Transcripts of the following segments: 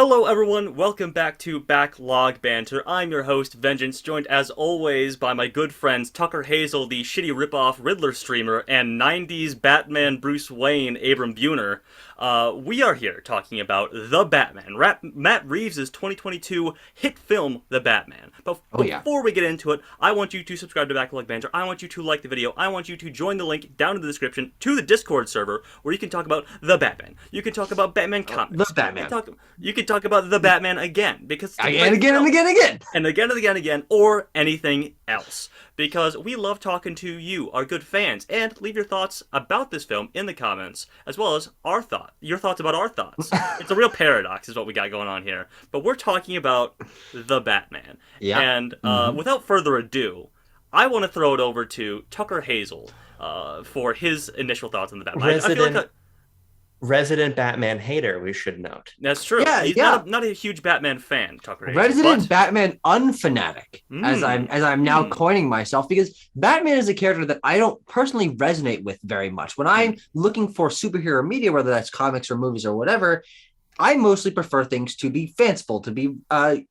Hello everyone, welcome back to Backlog Banter. I'm your host, Vengeance, joined as always by my good friends Tucker Hazel, the shitty ripoff Riddler streamer, and 90s Batman Bruce Wayne, Abram Buhner. We are here talking about The Batman, Matt Reeves' 2022 hit film, The Batman. But Oh yeah. before we get into it, I want you to subscribe to Backlog Banter, I want you to like the video, I want you to join the link down in the description to the Discord server, where you can talk about The Batman, you can talk about Batman The comics, Batman. you could talk about the Batman again, because it's a Again, great again, and film. again, again. And again and again and again, or anything else. Because we love talking to you, our good fans, and leave your thoughts about this film in the comments, as well as your thoughts about our thoughts. It's a real paradox is what we got going on here. But we're talking about the Batman. Yeah. And without further ado, I want to throw it over to Tucker Hazel for his initial thoughts on the Batman. I feel like Resident Batman hater, we should note. that's true. Yeah, He's yeah. not a huge Batman fan, Tucker Hazel. Resident but- Batman unfanatic, as I'm now coining myself, because Batman is a character that I don't personally resonate with very much. When I'm looking for superhero media, whether that's comics or movies or whatever, I mostly prefer things to be fanciful, to be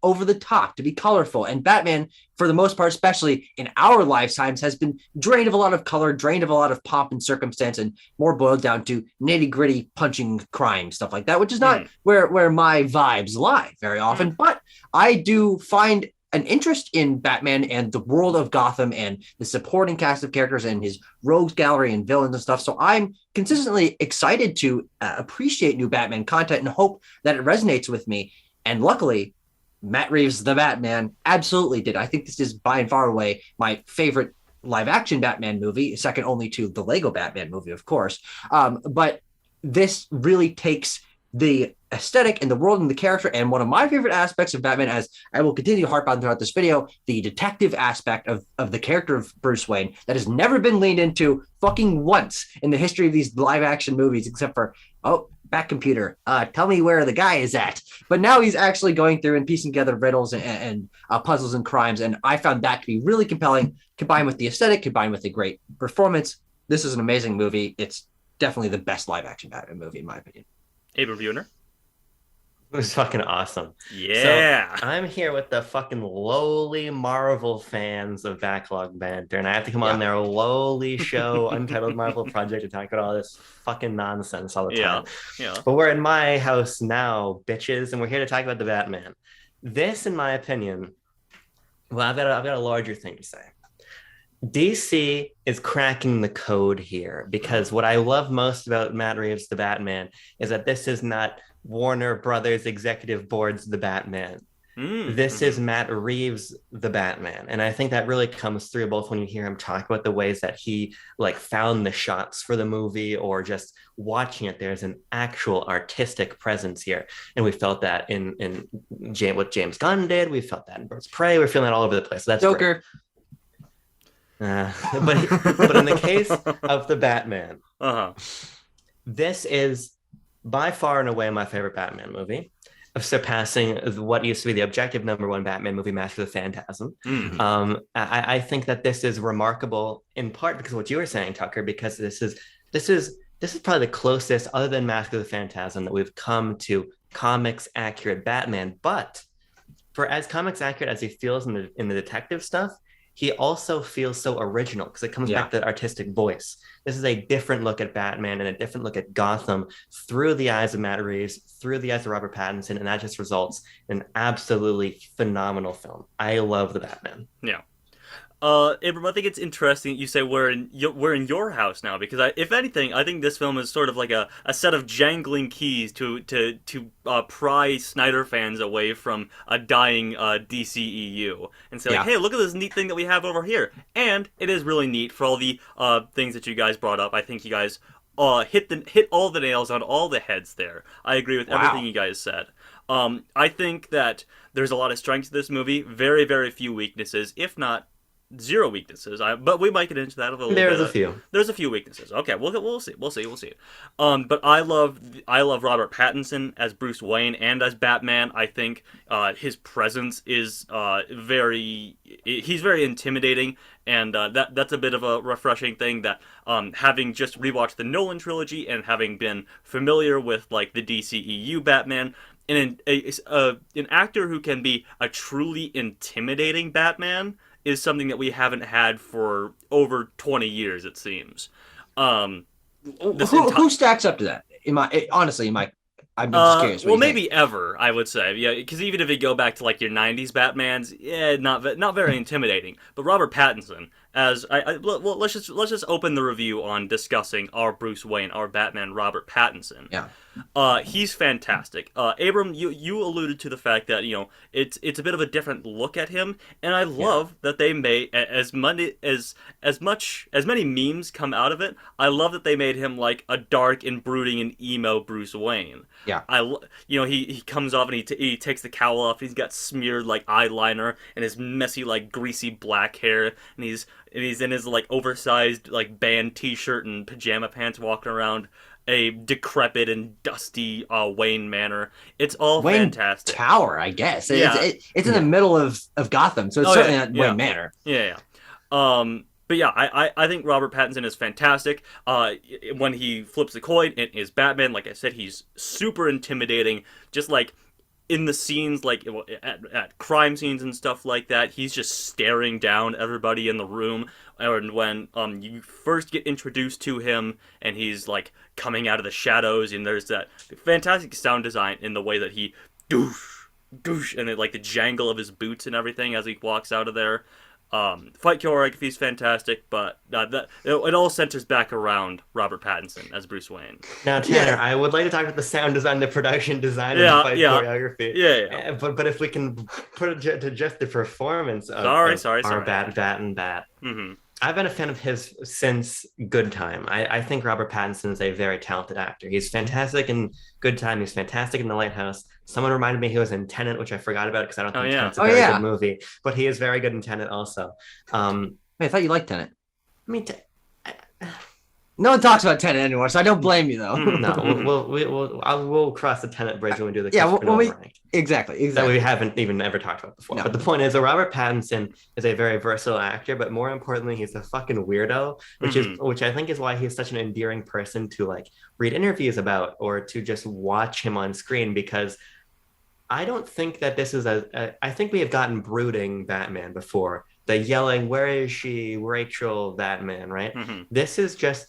over the top, to be colorful. And Batman, for the most part, especially in our lifetimes, has been drained of a lot of color, drained of a lot of pomp and circumstance, and more boiled down to nitty gritty punching crime, stuff like that, which is not where my vibes lie very often. But I do find an interest in Batman and the world of Gotham and the supporting cast of characters and his rogues gallery and villains and stuff. So I'm consistently excited to appreciate new Batman content and hope that it resonates with me. And luckily, Matt Reeves, the Batman, absolutely did. I think this is by and far away my favorite live action Batman movie, second only to the Lego Batman movie, of course. But this really takes the aesthetic and the world and the character, and one of my favorite aspects of Batman, as I will continue to harp on throughout this video, the detective aspect of the character of Bruce Wayne that has never been leaned into fucking once in the history of these live action movies, except for, Bat Computer, tell me where the guy is at. But now he's actually going through and piecing together riddles and puzzles and crimes, and I found that to be really compelling, combined with the aesthetic, combined with a great performance. This is an amazing movie. It's definitely the best live action Batman movie, in my opinion. Abram Buhner. It was fucking awesome. Yeah. So I'm here with the fucking lowly Marvel fans of Backlog Banter, and I have to come on their lowly show, Untitled Marvel Project, to talk about all this fucking nonsense all the time. Yeah. But we're in my house now, bitches, and we're here to talk about the Batman. This, in my opinion, well, I've got a larger thing to say. DC is cracking the code here, because what I love most about Matt Reeves' The Batman is that this is not Warner Brothers Executive Board's The Batman. This is Matt Reeves' The Batman. And I think that really comes through both when you hear him talk about the ways that he found the shots for the movie, or just watching it. There's an actual artistic presence here. And we felt that in what James Gunn did. We felt that in Birds of Prey. We're feeling that all over the place. So that's Joker. Great. But in the case of the Batman, this is by far and away my favorite Batman movie, surpassing what used to be the objective #1 Batman movie, Master of the Phantasm. I think that this is remarkable in part because of what you were saying, Tucker, because this is probably the closest, other than Master of the Phantasm, that we've come to comics accurate Batman. But for as comics accurate as he feels in the detective stuff, he also feels so original because it comes back to that artistic voice. This is a different look at Batman and a different look at Gotham through the eyes of Matt Reeves, through the eyes of Robert Pattinson, and that just results in an absolutely phenomenal film. I love the Batman. Yeah. Abram, I think it's interesting you say we're in your house now, because if anything, I think this film is sort of like a set of jangling keys to pry Snyder fans away from a dying DCEU and say, hey, look at this neat thing that we have over here. And it is really neat for all the things that you guys brought up. I think you guys hit all the nails on all the heads there. I agree with everything you guys said. I think that there's a lot of strengths to this movie, very, very few weaknesses, if not zero weaknesses. But we might get into that a little bit. There's a few. There's a few weaknesses. Okay, we'll see. But I love Robert Pattinson as Bruce Wayne and as Batman. I think his presence is he's very intimidating, and that's a bit of a refreshing thing that having just rewatched the Nolan trilogy and having been familiar with the DCEU Batman, an actor who can be a truly intimidating Batman is something that we haven't had for over 20 years, it seems. Um, this entire Who stacks up to that? Honestly, I'm just curious. What well, you think? maybe ever, I would say, yeah, because even if you go back to like your '90s Batman's, yeah, not very intimidating. But Robert Pattinson, well, let's just open the review on discussing our Bruce Wayne, our Batman, Robert Pattinson. Yeah. He's fantastic. Abram, you alluded to the fact that it's a bit of a different look at him, and I love that they made as many memes come out of it. I love that they made him like a dark and brooding and emo Bruce Wayne. Yeah. He comes off and he takes the cowl off. And he's got smeared like eyeliner and his messy like greasy black hair, and he's in his like oversized like band T-shirt and pajama pants, walking around a decrepit and dusty Wayne Manor. It's all Wayne fantastic. Tower, I guess. Yeah. It's in the middle of Gotham, so it's certainly not Wayne Manor. Yeah. But yeah, I think Robert Pattinson is fantastic. When he flips the coin and is Batman, like I said, he's super intimidating. Just like in the scenes, like at crime scenes and stuff like that, he's just staring down everybody in the room. And when you first get introduced to him, and he's like coming out of the shadows, and there's that fantastic sound design in the way that he doosh doosh, and like the jangle of his boots and everything as he walks out of there. Fight choreography is fantastic, but it all centers back around Robert Pattinson as Bruce Wayne. Now, Tanner, I would like to talk about the sound design, the production design, and the fight choreography. Yeah. But if we can put it to just the performance of our Bat. Mm-hmm. I've been a fan of his since Good Time. I think Robert Pattinson is a very talented actor. He's fantastic in Good Time. He's fantastic in The Lighthouse. Someone reminded me he was in Tenet, which I forgot about because I don't think Tenet's a very good movie. But he is very good in Tenet also. I thought you liked Tenet. I mean, no one talks about Tenet anymore, so I don't blame you though. No, we'll cross the Tenet bridge when we do the exactly that we haven't even ever talked about before. No. But the point is, Robert Pattinson is a very versatile actor, but more importantly, he's a fucking weirdo, which I think is why he's such an endearing person to like read interviews about or to just watch him on screen, because I don't think that this is I think we have gotten brooding Batman before. The yelling, "Where is she, Rachel?" Batman, right? Mm-hmm. This is just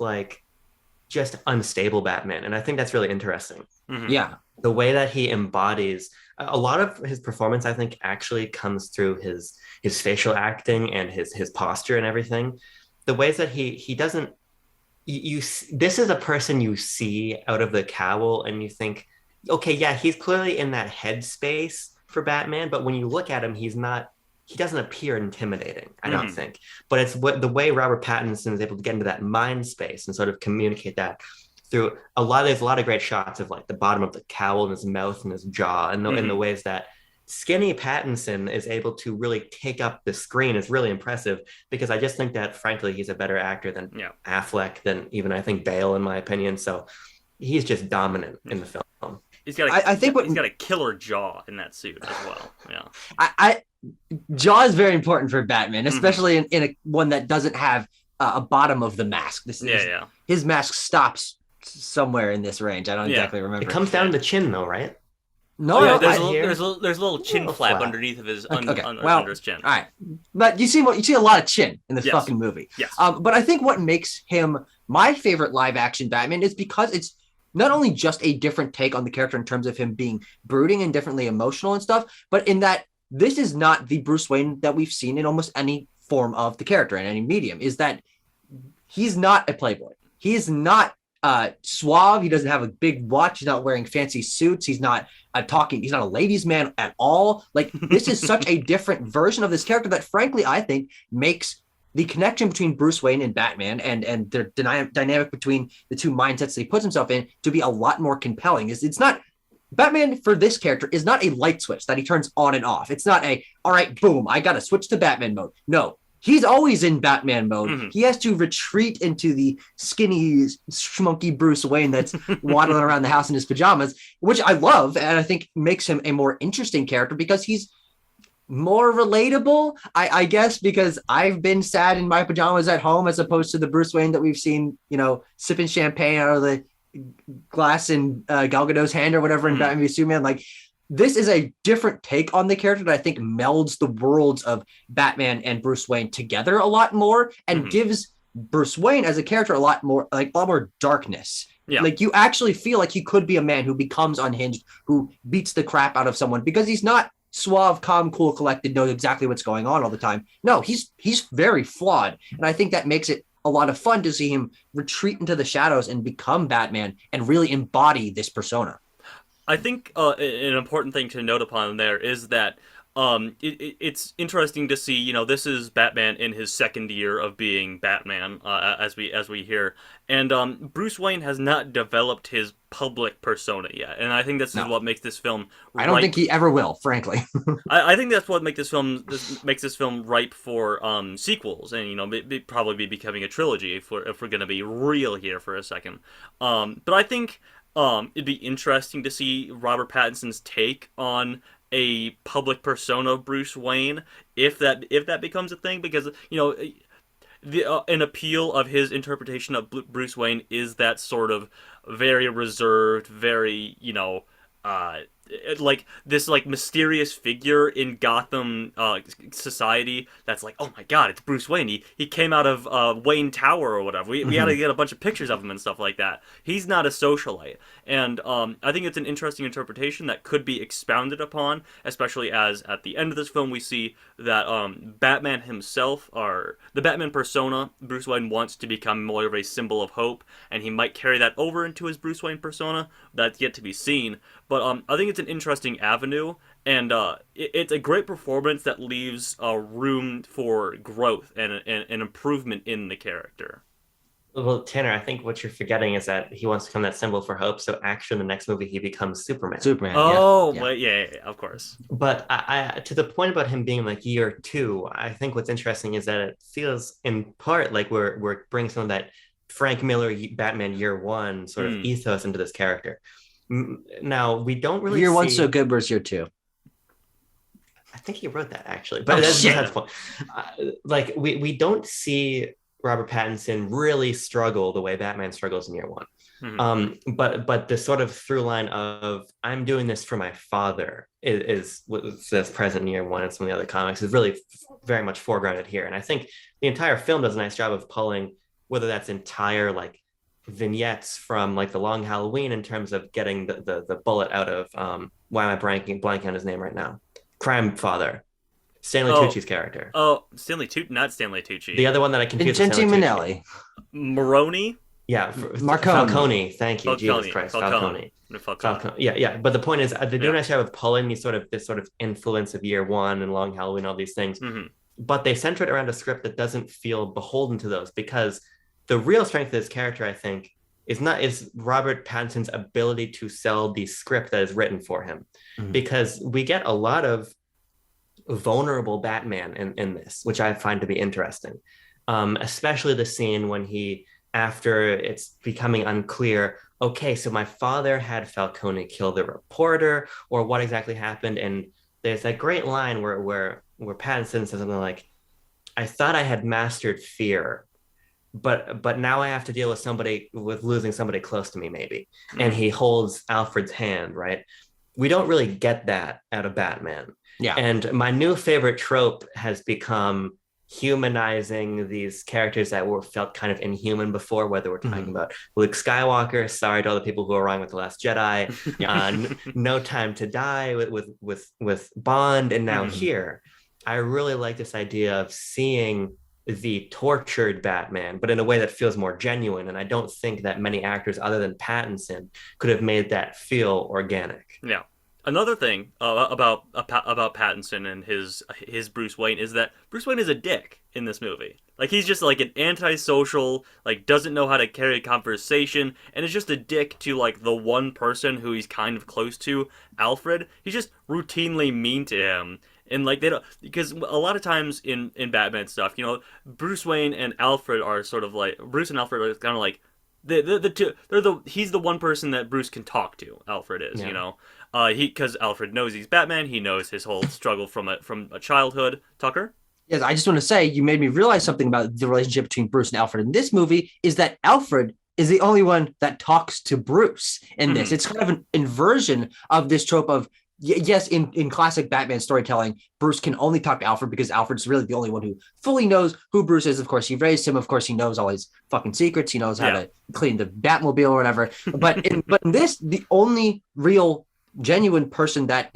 unstable Batman, and I think that's really interesting. Mm-hmm. Yeah, the way that he embodies a lot of his performance, I think, actually comes through his facial acting and his posture and everything. The ways that he doesn't. This is a person you see out of the cowl, and you think, okay, yeah, he's clearly in that headspace for Batman, but when you look at him, he doesn't appear intimidating, I don't think. But it's the way Robert Pattinson is able to get into that mind space and sort of communicate that through there's a lot of great shots of like the bottom of the cowl and his mouth and his jaw, and in the ways that skinny Pattinson is able to really take up the screen is really impressive, because I just think that, frankly, he's a better actor than Affleck, than even I think Bale, in my opinion. So he's just dominant in the film. He's got a killer jaw in that suit as well. Yeah. Jaw is very important for Batman, especially in one that doesn't have a bottom of the mask. His mask stops somewhere in this range. I don't exactly remember. It comes down to the chin, though, right? No, there's a little chin flap underneath of his under his chin. All right, but you see a lot of chin in this fucking movie. Yes. But I think what makes him my favorite live action Batman is because it's not only just a different take on the character in terms of him being brooding and differently emotional and stuff, but in that this is not the Bruce Wayne that we've seen in almost any form of the character in any medium. Is that he's not a playboy. He is not suave. He doesn't have a big watch. He's not wearing fancy suits. He's not he's not a ladies' man at all. Like, this is such a different version of this character that, frankly, I think makes the connection between Bruce Wayne and Batman and the dynamic between the two mindsets that he puts himself in to be a lot more compelling. It's not Batman for this character is not a light switch that he turns on and off. It's not all right, boom, I got to switch to Batman mode. No, he's always in Batman mode. He has to retreat into the skinny, schmunky Bruce Wayne that's waddling around the house in his pajamas, which I love. And I think makes him a more interesting character because he's more relatable, I guess, because I've been sad in my pajamas at home as opposed to the Bruce Wayne that we've seen, sipping champagne out of the glass in Gal Gadot's hand or whatever in Batman v Superman. Like, this is a different take on the character that I think melds the worlds of Batman and Bruce Wayne together a lot more and gives Bruce Wayne as a character a lot more darkness. Yeah. Like you actually feel like he could be a man who becomes unhinged, who beats the crap out of someone because he's not suave, calm, cool, collected, knows exactly what's going on all the time. No, he's very flawed. And I think that makes it a lot of fun to see him retreat into the shadows and become Batman and really embody this persona. I think an important thing to note upon there is that it's interesting to see. This is Batman in his second year of being Batman, as we hear, and Bruce Wayne has not developed his public persona yet, and I think this is what makes this film. I don't think he ever will, frankly. I think that's what makes this film ripe for sequels, and probably be becoming a trilogy if we're gonna be real here for a second. But I think. It'd be interesting to see Robert Pattinson's take on a public persona of Bruce Wayne if that becomes a thing, because an appeal of his interpretation of Bruce Wayne is that sort of very reserved, very like this like mysterious figure in Gotham society that's like, oh my god, it's Bruce Wayne. He came out of Wayne Tower or whatever. We had to get a bunch of pictures of him and stuff like that. He's not a socialite, and I think it's an interesting interpretation that could be expounded upon, especially as at the end of this film we see that Batman himself, or the Batman persona, Bruce Wayne wants to become more of a symbol of hope, and he might carry that over into his Bruce Wayne persona. That's yet to be seen. But I think it's an interesting avenue, and it's a great performance that leaves room for growth and an improvement in the character. Well, Tanner, I think what you're forgetting is that he wants to become that symbol for hope. So actually, in the next movie, he becomes Superman. Superman. Oh, yeah, of course. But I to the point about him being like year two, I think what's interesting is that it feels in part like we're bringing some of that Frank Miller Batman year one sort of ethos into this character. Now we don't really year one's so good versus year two. I think he wrote that actually, but that's the point. Like we don't see Robert Pattinson really struggle the way Batman struggles in year one. But the sort of through line of I'm doing this for my father is that's present in year one, and some of the other comics is really very much foregrounded here. And I think the entire film does a nice job of pulling, whether that's entire like vignettes from like the Long Halloween in terms of getting the bullet out of why am I blanking on his name right now? Crime Father. Stanley Tucci's character. Oh, not Stanley Tucci. The other one that I confused. Vincente Minnelli. Maroni? Yeah, Marconi. Falcone. Thank you, Jesus Christ, Falcone. Yeah. But the point is, they do a nice job of pulling this sort of influence of year one and Long Halloween, all these things. But they center it around a script that doesn't feel beholden to those, because the real strength of this character, I think, is Robert Pattinson's ability to sell the script that is written for him, because we get a lot of vulnerable Batman in this, which I find to be interesting, especially the scene when he, after it's becoming unclear, okay, so my father had Falcone kill the reporter, or what exactly happened, and there's that great line where Pattinson says something like, I thought I had mastered fear, but now I have to deal with losing somebody close to me, maybe. And he holds Alfred's hand, right? We don't really get that out of Batman. Yeah. And my new favorite trope has become humanizing these characters that felt kind of inhuman before, whether we're talking about Luke Skywalker, sorry to all the people who are wrong with The Last Jedi, No Time to Die with Bond, and now here. I really like this idea of seeing the tortured Batman, but in a way that feels more genuine. And I don't think that many actors other than Pattinson could have made that feel organic. Yeah. Another thing about Pattinson and his Bruce Wayne is that Bruce Wayne is a dick in this movie. Like, he's just like an antisocial, like doesn't know how to carry a conversation, and is just a dick to like the one person who he's kind of close to, Alfred. He's just routinely mean to him. And like they don't, because a lot of times in Batman stuff, Bruce Wayne and Alfred are sort of like, Bruce and Alfred are kind of like the two. He's the one person that Bruce can talk to. Alfred is, because Alfred knows he's Batman. He knows his whole struggle from a childhood. Tucker? Yes, I just want to say you made me realize something about the relationship between Bruce and Alfred in this movie is that Alfred is the only one that talks to Bruce in this. It's kind of an inversion of this trope of yes, in classic Batman storytelling, Bruce can only talk to Alfred because Alfred's really the only one who fully knows who Bruce is. Of course, he raised him. Of course, he knows all his fucking secrets. He knows how to clean the Batmobile or whatever. But in this, the only real, genuine person that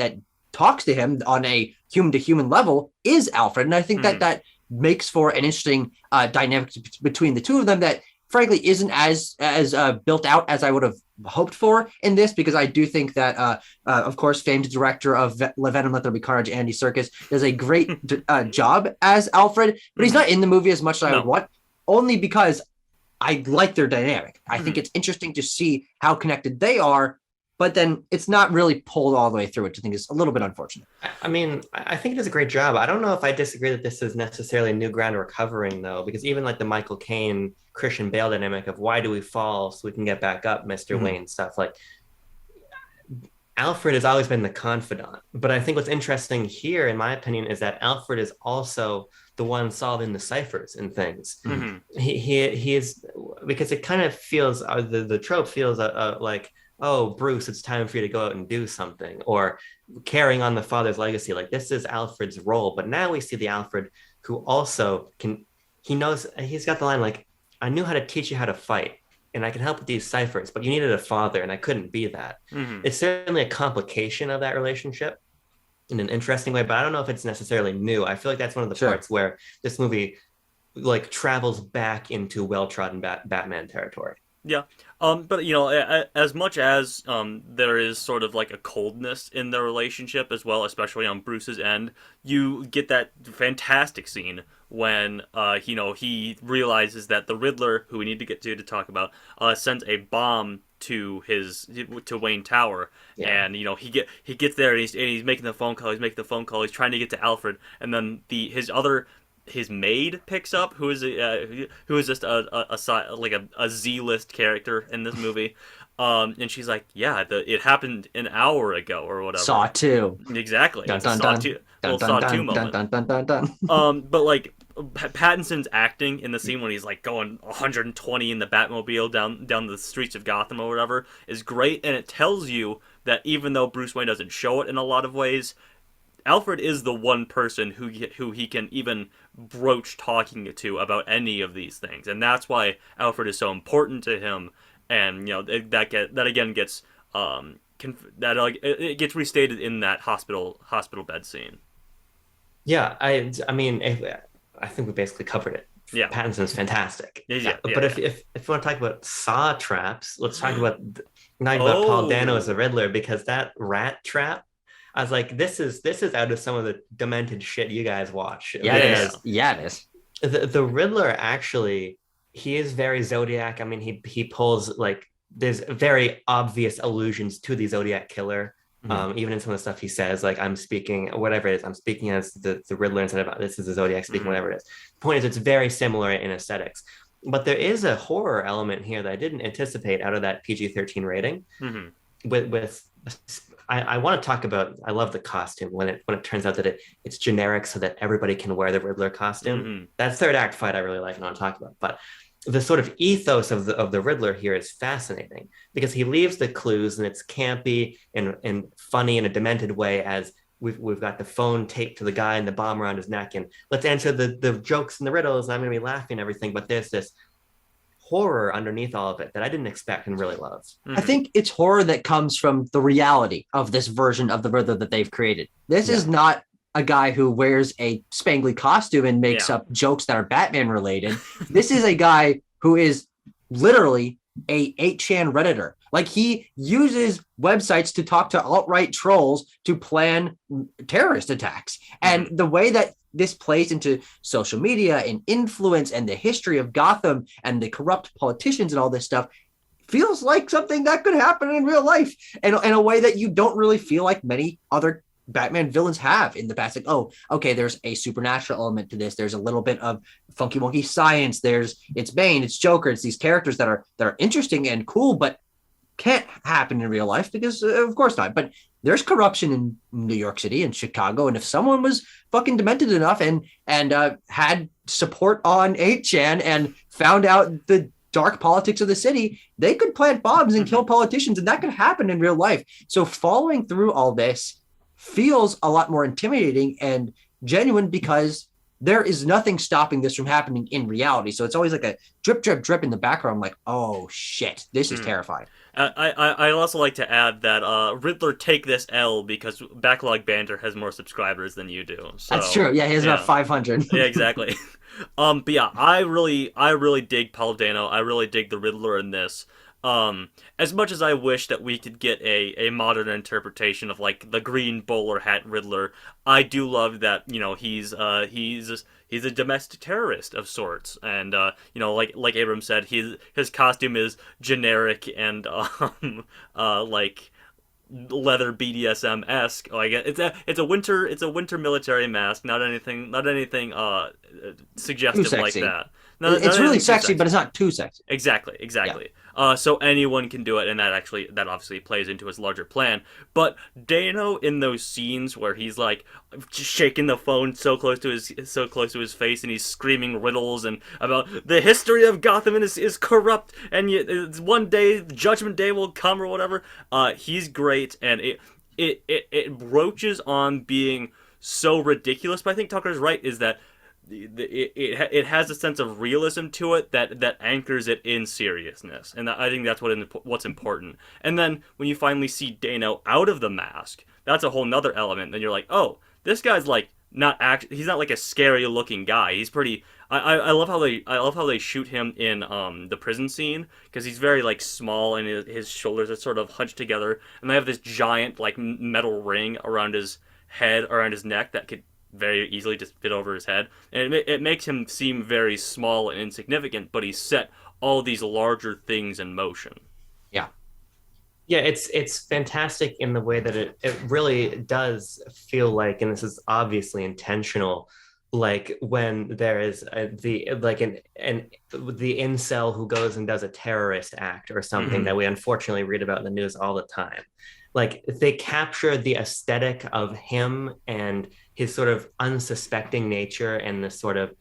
talks to him on a human to human level is Alfred, and I think that makes for an interesting dynamic between the two of them that frankly isn't as built out as I would have hoped for in this, because I do think that of course famed director of Venom Let There Be Carnage, Andy Serkis, does a great job as Alfred, but he's not in the movie as much as I would want, only because I like their dynamic. I think it's interesting to see how connected they are, but then it's not really pulled all the way through, which I think is a little bit unfortunate. I mean, I think it does a great job. I don't know if I disagree that this is necessarily new ground we're covering, though, because even like the Michael Caine, Christian Bale dynamic of why do we fall so we can get back up, Mr. Wayne stuff, like Alfred has always been the confidant. But I think what's interesting here, in my opinion, is that Alfred is also the one solving the ciphers and things. He is, because it kind of feels, the trope feels like, oh, Bruce, it's time for you to go out and do something, or carrying on the father's legacy. Like, this is Alfred's role. But now we see the Alfred who also he knows, he's got the line like, I knew how to teach you how to fight, and I can help with these ciphers, but you needed a father, and I couldn't be that. It's certainly a complication of that relationship in an interesting way, but I don't know if it's necessarily new. I feel like that's one of the parts where this movie like travels back into well-trodden Batman territory. Yeah. But as much as there is sort of like a coldness in the relationship as well, especially on Bruce's end, you get that fantastic scene when he realizes that the Riddler, who we need to get to talk about, sends a bomb to Wayne Tower, and he gets there and he's making the phone call. He's trying to get to Alfred, and then his maid picks up, who is just a Z-list character in this movie, and she's like, yeah, it happened an hour ago or whatever. Saw 2. Exactly. Dun, dun, Saw dun. 2. Dun, Saw dun, 2 dun, moment. dun, dun, dun, dun. But like Pattinson's acting in the scene when he's like going 120 in the Batmobile down the streets of Gotham or whatever is great, and it tells you that even though Bruce Wayne doesn't show it in a lot of ways, Alfred is the one person who he can even broach talking to about any of these things, and that's why Alfred is so important to him. And that again gets it gets restated in that hospital bed scene. Yeah, I mean, I think we basically covered it. Yeah, Pattinson's fantastic. But if you want to talk about saw traps, let's talk about Paul Dano as the Riddler, because that rat trap, I was like, this is out of some of the demented shit you guys watch. Yeah, it is. The Riddler, actually, he is very Zodiac. I mean, he pulls like, there's very obvious allusions to the Zodiac killer. Even in some of the stuff he says, like, I'm speaking, whatever it is, I'm speaking as the Riddler instead of this is the Zodiac speaking, whatever it is. The point is, it's very similar in aesthetics. But there is a horror element here that I didn't anticipate out of that PG-13 rating. I want to talk about, I love the costume when it turns out that it's generic so that everybody can wear the Riddler costume. That third act fight I really like and I want to talk about. But the sort of ethos of the Riddler here is fascinating, because he leaves the clues and it's campy and funny in a demented way, as we've got the phone taped to the guy and the bomb around his neck, and let's answer the jokes and the riddles, and I'm going to be laughing and everything. But there's this horror underneath all of it that I didn't expect and really love. I think it's horror that comes from the reality of this version of the Riddler that they've created. This is not a guy who wears a spangly costume and makes up jokes that are Batman related. This is a guy who is literally a 8chan Redditor. Like, he uses websites to talk to alt-right trolls to plan terrorist attacks. And the way that this plays into social media and influence and the history of Gotham and the corrupt politicians and all this stuff feels like something that could happen in real life, and in a way that you don't really feel like many other Batman villains have in the past. Like, oh, okay, there's a supernatural element to this. There's a little bit of funky wonky science. It's Bane, it's Joker. It's these characters that are interesting and cool, but can't happen in real life because of course not. But there's corruption in New York City and Chicago. And if someone was fucking demented enough and had support on 8chan and found out the dark politics of the city, they could plant bombs and kill politicians, and that could happen in real life. So following through all this feels a lot more intimidating and genuine because there is nothing stopping this from happening in reality. So it's always like a drip, drip, drip in the background. I'm like, oh shit, this is terrifying. I also like to add that Riddler take this L because Backlog Banter has more subscribers than you do. That's So true. Yeah, he has about yeah, 500. yeah, exactly. But yeah, I really dig Paul Dano. I really dig the Riddler in this. As much as I wish that we could get a modern interpretation of like the green bowler hat Riddler, I do love that he's a domestic terrorist of sorts, and like Abram said, his costume is generic and like leather BDSM esque. Like it's a winter military mask, not anything Too suggestive like sexy. that. Not It's really anything too sexy, but sexy. it's not too sexy. Exactly, Yeah. exactly. So anyone can do it, and that obviously plays into his larger plan. But Dano in those scenes where he's like just shaking the phone so close to his face, and he's screaming riddles and about the history of Gotham and is corrupt, and one day Judgment Day will come or whatever. He's great, and it broaches on being so ridiculous. But I think Tucker's right is that it has a sense of realism to it that anchors it in seriousness, and I think that's what's important. And then when you finally see Dano out of the mask, that's a whole nother element. Then you're like, oh, this guy's like he's not like a scary looking guy. He's pretty. I love how they shoot him in the prison scene because he's very like small and his shoulders are sort of hunched together, and they have this giant like metal ring around his head, around his neck that could very easily just fit over his head, and it makes him seem very small and insignificant. But he set all these larger things in motion. Yeah. Yeah, it's fantastic in the way that it really does feel like, and this is obviously intentional, like when there is the like an the incel who goes and does a terrorist act or something that we unfortunately read about in the news all the time. Like they capture the aesthetic of him and his sort of unsuspecting nature and the sort of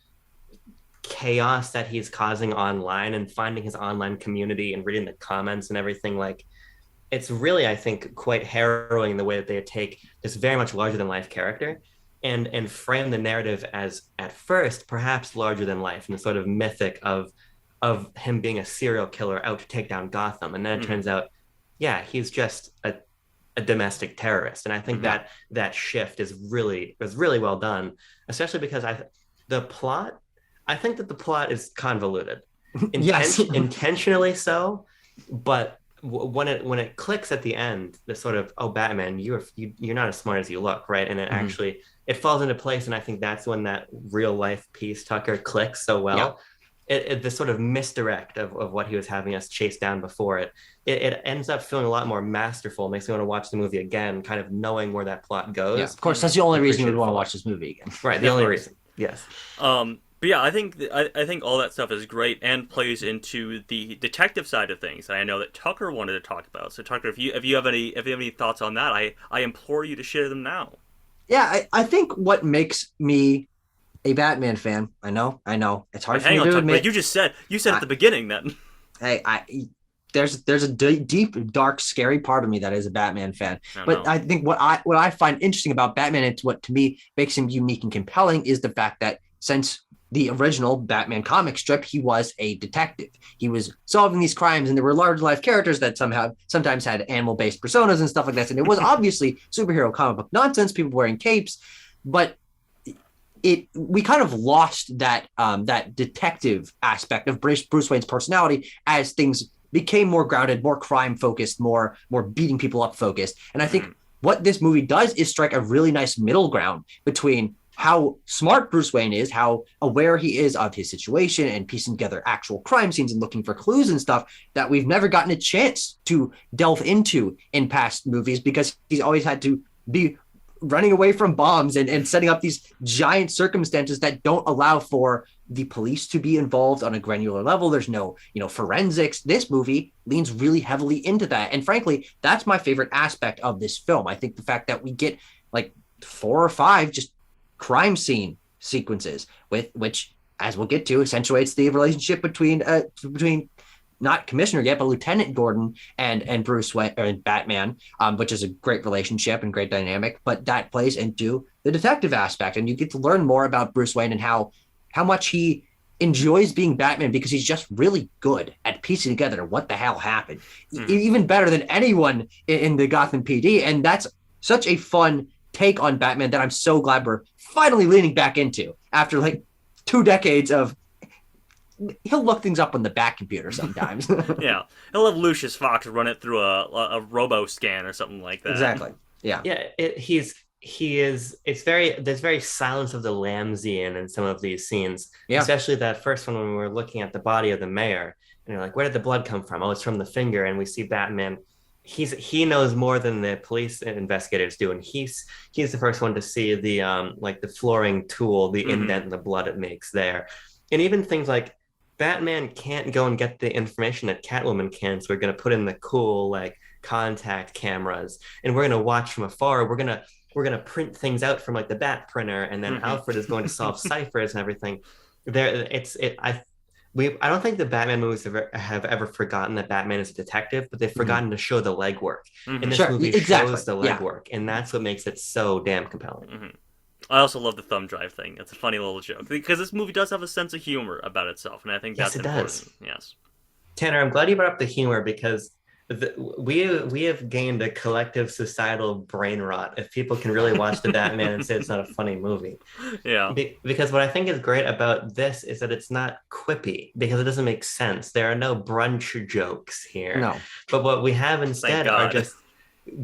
chaos that he's causing online and finding his online community and reading the comments and everything. Like it's really, I think, quite harrowing the way that they take this very much larger than life character and frame the narrative as at first perhaps larger than life and the sort of mythic of him being a serial killer out to take down Gotham. And then it turns out, yeah, he's just a domestic terrorist. And I think that shift was really well done, especially because the plot, I think that the plot is convoluted. Yes. Intentionally so, but when it clicks at the end, the sort of, oh, Batman, you're not as smart as you look, right? And it actually it falls into place, and I think that's when that real life piece Tucker clicks so well. The sort of misdirect of what he was having us chase down before it ends up feeling a lot more masterful. It makes me want to watch the movie again, kind of knowing where that plot goes. Yeah, of course, that's the only reason you would want to watch this movie again. Right, the only reason. Yes. But yeah, I think all that stuff is great and plays into the detective side of things. I know that Tucker wanted to talk about. So Tucker, if you have any thoughts on that, I implore you to share them now. Yeah, I think what makes me a Batman fan, I know, it's hard for me to admit. You said at the beginning that. There's a deep, dark, scary part of me that is a Batman fan. But I think what I find interesting about Batman and what to me makes him unique and compelling is the fact that since the original Batman comic strip, he was a detective. He was solving these crimes, and there were large life characters that sometimes had animal-based personas and stuff like that. And it was obviously superhero comic book nonsense, people wearing capes, but we kind of lost that detective aspect of Bruce Wayne's personality as things became more grounded, more crime focused, more beating people up focused. And I think what this movie does is strike a really nice middle ground between how smart Bruce Wayne is, how aware he is of his situation and piecing together actual crime scenes and looking for clues and stuff that we've never gotten a chance to delve into in past movies because he's always had to be running away from bombs and setting up these giant circumstances that don't allow for the police to be involved on a granular level. There's no, forensics. This movie leans really heavily into that. And frankly, that's my favorite aspect of this film. I think the fact that we get like 4 or 5 just crime scene sequences with which, as we'll get to, accentuates the relationship between not Commissioner yet, but Lieutenant Gordon and Bruce Wayne and Batman, which is a great relationship and great dynamic. But that plays into the detective aspect, and you get to learn more about Bruce Wayne and how much he enjoys being Batman because he's just really good at piecing together what the hell happened, even better than anyone in the Gotham PD. And that's such a fun take on Batman that I'm so glad we're finally leaning back into after like 2 decades of he'll look things up on the back computer sometimes. Yeah, he'll have Lucius Fox run it through a robo scan or something like that. Exactly. Yeah. Yeah. He is. It's very. There's very Silence of the Lambsian in some of these scenes. Yeah. Especially that first one when we were looking at the body of the mayor, and you're like, where did the blood come from? Oh, it's from the finger. And we see Batman. He knows more than the police investigators do, and he's the first one to see the like the flooring tool, the indent in the blood it makes there, and even things like Batman can't go and get the information that Catwoman can, so we're going to put in the cool like contact cameras, and we're going to watch from afar. We're going to print things out from like the bat printer, and then Alfred is going to solve ciphers and everything. I don't think the Batman movies have ever forgotten that Batman is a detective, but they've forgotten to show the legwork. And this movie shows the legwork, and that's what makes it so damn compelling. I also love the thumb drive thing. It's a funny little joke because this movie does have a sense of humor about itself, and I think that's important. Does. Yes, Tanner, I'm glad you brought up the humor because we have gained a collective societal brain rot if people can really watch the Batman and say it's not a funny movie. Yeah. Because what I think is great about this is that it's not quippy because it doesn't make sense. There are no brunch jokes here. No. But what we have instead are just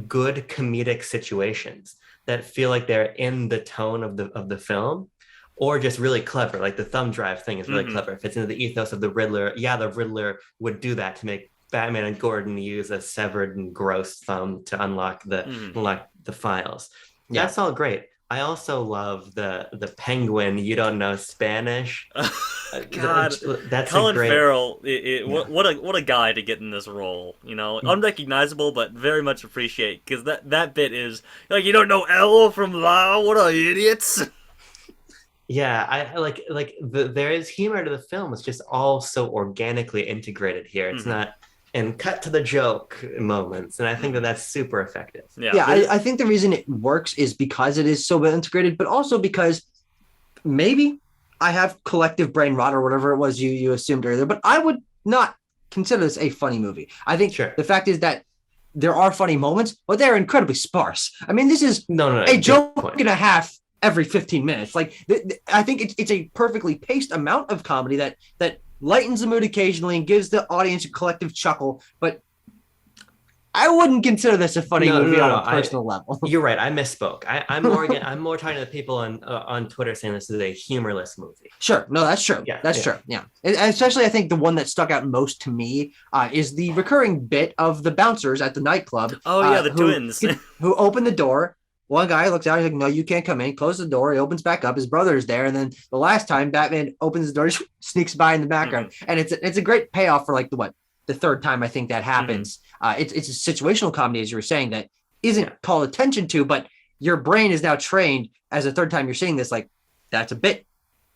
good comedic situations that feel like they're in the tone of the film. Or just really clever, like the thumb drive thing is really clever. It fits into the ethos of the Riddler. Yeah, the Riddler would do that to make Batman and Gordon use a severed and gross thumb to unlock the files. Yeah. That's all great. I also love the Penguin. You don't know Spanish. God, that's Colin great... Farrell. What a guy to get in this role. You know, unrecognizable, but very much appreciate because that bit is like you don't know L from La. What are idiots? Yeah, I like there is humor to the film. It's just all so organically integrated here. It's not and cut to the joke moments, and I think that's super effective. Yeah, I think the reason it works is because it is so well integrated, but also because maybe I have collective brain rot or whatever it was you assumed earlier, but I would not consider this a funny movie. I think the fact is that there are funny moments, but they're incredibly sparse. I mean, this is a joke and a half every 15 minutes. Like I think it's a perfectly paced amount of comedy that lightens the mood occasionally and gives the audience a collective chuckle, but I wouldn't consider this a funny movie on a personal level. You're right. I misspoke. I'm more talking to the people on Twitter saying this is a humorless movie. Sure. No, that's true. Yeah, that's true. Yeah. And especially I think the one that stuck out most to me is the recurring bit of the bouncers at the nightclub. Oh yeah, the twins. Who open the door. One guy looks out, he's like, no, you can't come in. Close the door. He opens back up. His brother's there. And then the last time Batman opens the door, sneaks by in the background. And it's a great payoff for like the third time I think that happens. It's a situational comedy, as you were saying, that isn't called attention to, but your brain is now trained as a third time you're seeing this, like, that's a bit.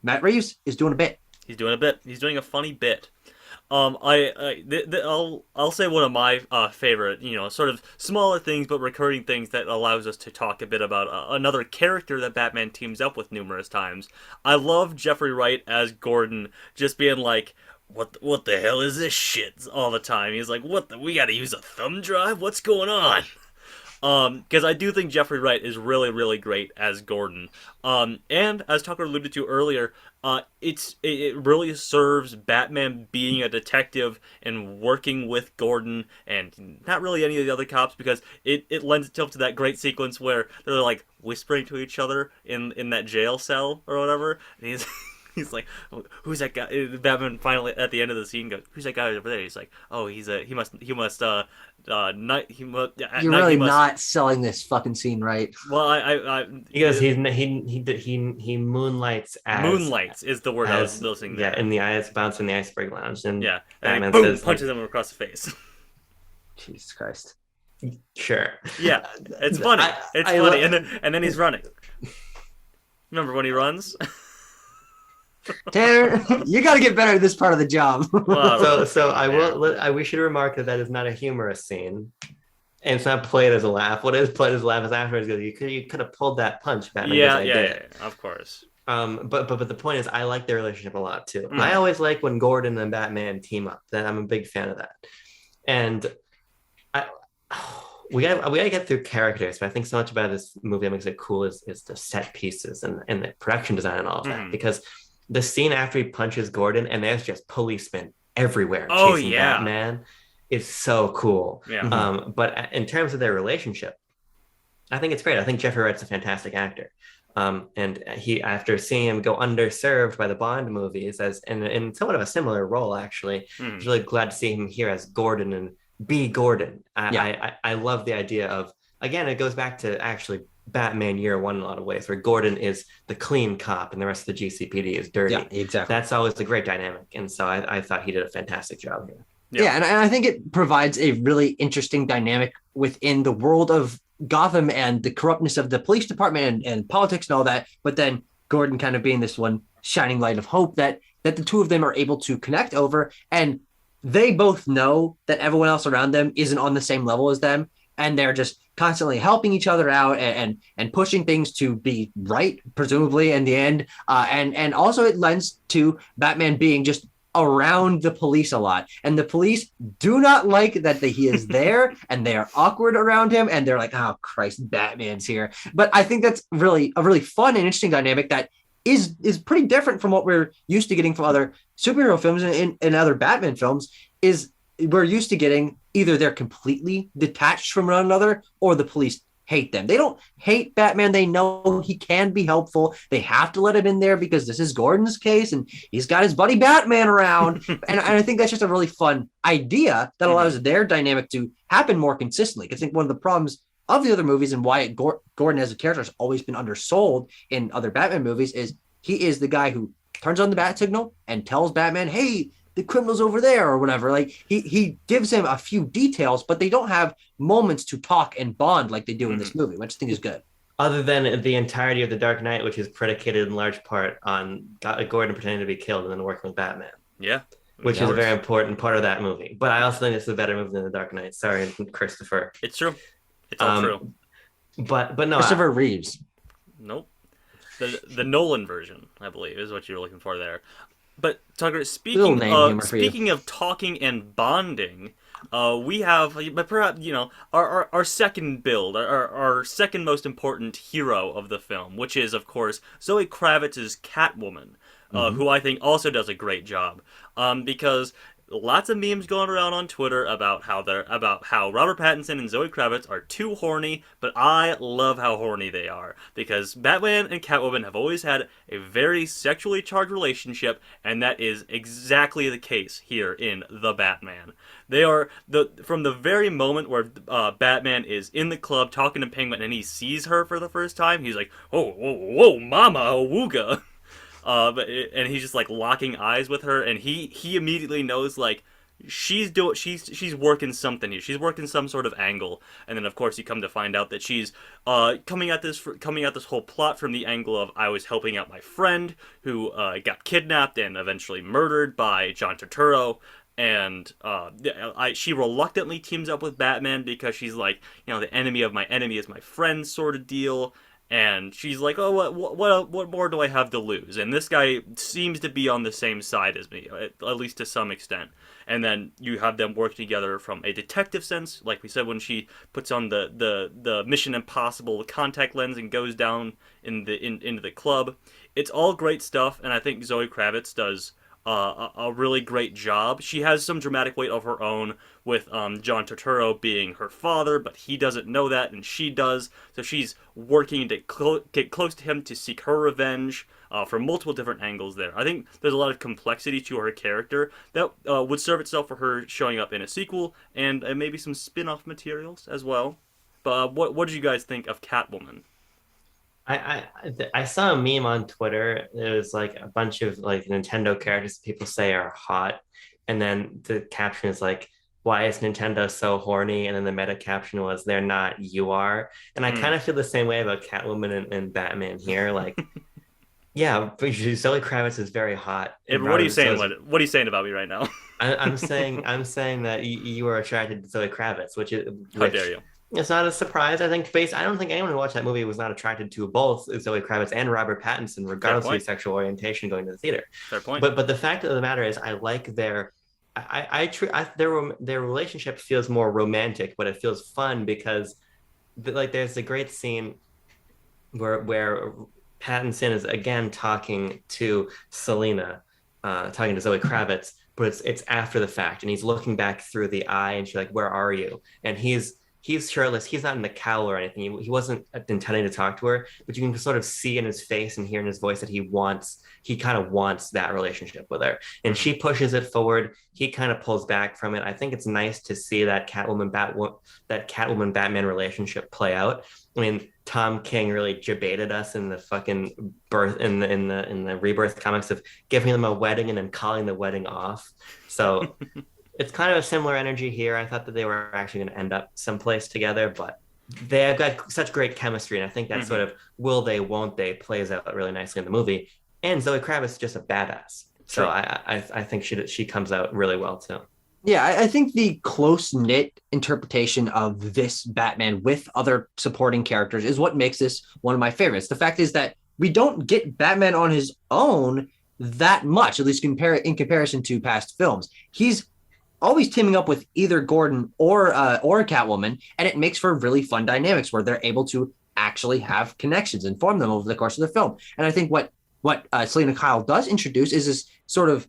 Matt Reeves is doing a bit. He's doing a bit. He's doing a funny bit. I'll say one of my favorite, sort of smaller things but recurring things that allows us to talk a bit about another character that Batman teams up with numerous times. I love Jeffrey Wright as Gordon just being like, what the hell is this shit all the time. He's like, we gotta use a thumb drive? What's going on? Because I do think Jeffrey Wright is really, really great as Gordon. And as Tucker alluded to earlier, it really serves Batman being a detective and working with Gordon and not really any of the other cops because it lends itself to that great sequence where they're like whispering to each other in that jail cell or whatever. And he's like, who's that guy? Batman finally at the end of the scene goes, who's that guy over there? He's like, oh, he must You're really not selling this fucking scene right. Well, because he moonlights as moonlights is the word I was listening there. Yeah, in the eyes bounce in the iceberg lounge, and Batman boom, punches him across the face. Jesus Christ. Sure. Yeah, it's funny. It's funny, and then he's running. Remember when he runs? Tanner, you got to get better at this part of the job. Well, So I yeah. will. We should remark that that is not a humorous scene, and it's not played as a laugh. What is played as a laugh is afterwards. You could have pulled that punch. Batman goes, Yeah, I yeah, did yeah, it. yeah, of course. But the point is, I like their relationship a lot too. I Mm. always like when Gordon and Batman team up. That I'm a big fan of that. And I, we gotta get through characters, but I think so much about this movie that makes it cool is the set pieces and the production design and all of that. Mm. Because the scene after he punches Gordon and there's just policemen everywhere Oh chasing yeah, Batman is so cool. yeah. But in terms of their relationship, I think it's great. I think Jeffrey Wright's a fantastic actor. And he, after seeing him go underserved by the Bond movies, as in somewhat of a similar role, actually, I was Mm. really glad to see him here as Gordon and be Gordon. Yeah. I love the idea of, again, it goes back to actually Batman Year One in a lot of ways, where Gordon is the clean cop and the rest of the GCPD is dirty. Yeah, exactly. That's always a great dynamic, and so I thought he did a fantastic job here. Yeah, and I think it provides a really interesting dynamic within the world of Gotham and the corruptness of the police department and politics and all that. But then Gordon kind of being this one shining light of hope that the two of them are able to connect over, and they both know that everyone else around them isn't on the same level as them, and they're just constantly helping each other out and pushing things to be right, presumably in the end. And also it lends to Batman being just around the police a lot, and the police do not like that he is there, and they are awkward around him, and they're like, oh Christ, Batman's here. But I think that's really a really fun and interesting dynamic that is pretty different from what we're used to getting from other superhero films and other Batman films. Is we're used to getting either they're completely detached from one another or the police hate them. They don't hate Batman. They know he can be helpful. They have to let him in there because this is Gordon's case and he's got his buddy Batman around. and I think that's just a really fun idea that allows their dynamic to happen more consistently. I think one of the problems of the other movies and why Gordon as a character has always been undersold in other Batman movies is he is the guy who turns on the bat signal and tells Batman, hey, the criminal's over there or whatever. Like he gives him a few details, but they don't have moments to talk and bond like they do in this movie, which I think is good. Other than the entirety of The Dark Knight, which is predicated in large part on Gordon pretending to be killed and then working with Batman. Yeah. Which is a very important part of that movie. But I also think it's a better movie than The Dark Knight. Sorry, Christopher. It's true. It's all true. But no. Christopher Reeves. Nope. The Nolan version, I believe, is what you were looking for there. But Tucker, speaking of talking and bonding, we have, but perhaps our second build, our second most important hero of the film, which is of course Zoe Kravitz's Catwoman, who I think also does a great job, because lots of memes going around on Twitter about how Robert Pattinson and Zoe Kravitz are too horny, but I love how horny they are because Batman and Catwoman have always had a very sexually charged relationship, and that is exactly the case here in The Batman. They are from the very moment where Batman is in the club talking to Penguin and he sees her for the first time, he's like, "Oh, whoa, whoa, mama, awooga." And he's just like locking eyes with her, and he immediately knows like she's working something here. She's working some sort of angle, and then of course you come to find out that she's coming at this whole plot from the angle of I was helping out my friend who got kidnapped and eventually murdered by John Turturro. And she reluctantly teams up with Batman because she's like, the enemy of my enemy is my friend sort of deal. And she's like, oh, what more do I have to lose? And this guy seems to be on the same side as me, at least to some extent. And then you have them work together from a detective sense, like we said, when she puts on the Mission Impossible contact lens and goes down into the club. It's all great stuff, and I think Zoe Kravitz does a really great job. She has some dramatic weight of her own with John Turturro being her father, but he doesn't know that, and she does. So she's working to get close to him to seek her revenge from multiple different angles there. I think there's a lot of complexity to her character that would serve itself for her showing up in a sequel and maybe some spin-off materials as well. But what did you guys think of Catwoman? I saw a meme on Twitter. It was like a bunch of like Nintendo characters people say are hot, and then the caption is like, "Why is Nintendo so horny?" And then the meta caption was, "They're not, you are." And I kind of feel the same way about Catwoman and Batman here. Like, Yeah, but Zoe Kravitz is very hot, and What are you Robert saying? so What are you saying about me right now? I'm saying that you are attracted to Zoe Kravitz, How dare which you? it's not a surprise. I don't think anyone who watched that movie was not attracted to both Zoe Kravitz and Robert Pattinson, Fair regardless of your point. sexual orientation, going to the theater. Fair point. But the fact of the matter is, I like their relationship feels more romantic, but it feels fun because like there's a great scene where Pattinson is again talking to Selena, talking to Zoe Kravitz, but it's after the fact, and he's looking back through the eye, and she's like, "Where are you?" And he's shirtless. He's not in the cowl or anything. He wasn't intending to talk to her, but you can sort of see in his face and hear in his voice that he kind of wants that relationship with her. And Mm-hmm. she pushes it forward. He kind of pulls back from it. I think it's nice to see that Catwoman Batman relationship play out. I mean, Tom King really debated us in the fucking birth in the rebirth comics of giving them a wedding and then calling the wedding off. So it's kind of a similar energy here. I thought that they were actually going to end up someplace together, but they have got such great chemistry, and I think that Mm-hmm. sort of will they, won't they plays out really nicely in the movie. And Zoe Kravitz is just a badass, so True. I think she comes out really well too. Yeah, I think the close knit interpretation of this Batman with other supporting characters is what makes this one of my favorites. The fact is that we don't get Batman on his own that much, at least in comparison to past films. He's always teaming up with either Gordon or Catwoman, and it makes for really fun dynamics where they're able to actually have connections and form them over the course of the film. And I think what Selena Kyle does introduce is this sort of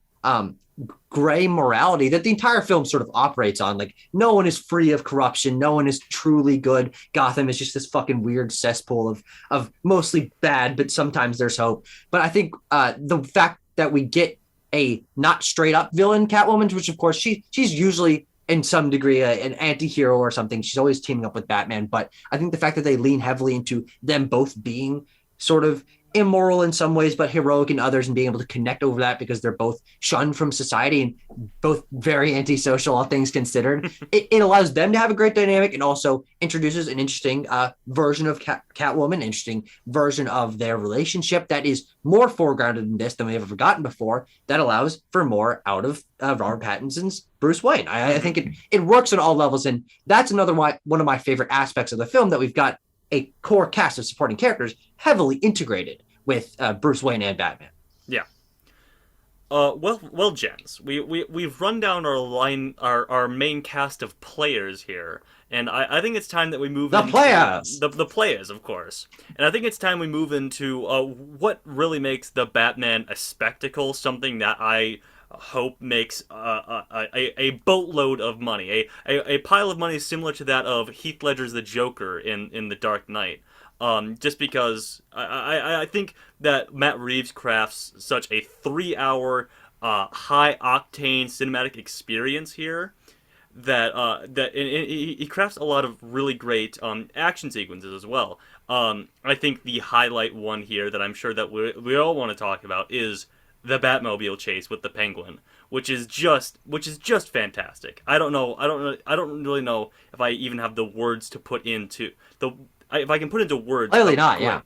gray morality that the entire film sort of operates on. Like, no one is free of corruption, no one is truly good. Gotham is just this fucking weird cesspool of mostly bad, but sometimes there's hope. But I think the fact that we get a not straight up villain Catwoman, which of course she's usually in some degree an anti-hero or something. She's always teaming up with Batman. But I think the fact that they lean heavily into them both being sort of immoral in some ways, but heroic in others, and being able to connect over that because they're both shunned from society and both very antisocial, all things considered. It allows them to have a great dynamic and also introduces an interesting version of Catwoman, interesting version of their relationship that is more foregrounded in this than we've ever gotten before. That allows for more out of Robert Pattinson's Bruce Wayne. I think it works on all levels, and that's one of my favorite aspects of the film, that we've got a core cast of supporting characters heavily integrated with Bruce Wayne and Batman. Yeah. Well, gents, we've run down our main cast of players here, and I think it's time that we move The into players. the players, of course, and I think it's time we move into what really makes the Batman a spectacle, something that I hope makes a boatload of money, a pile of money similar to that of Heath Ledger's The Joker in The Dark Knight. Just because I think that Matt Reeves crafts such a 3 hour high octane cinematic experience here that he crafts a lot of really great action sequences as well. I think the highlight one here that I'm sure that we all want to talk about is the Batmobile chase with the Penguin, which is just fantastic. I don't really know if I even have the words to put into the if I can put into words Clearly how not, great. yeah.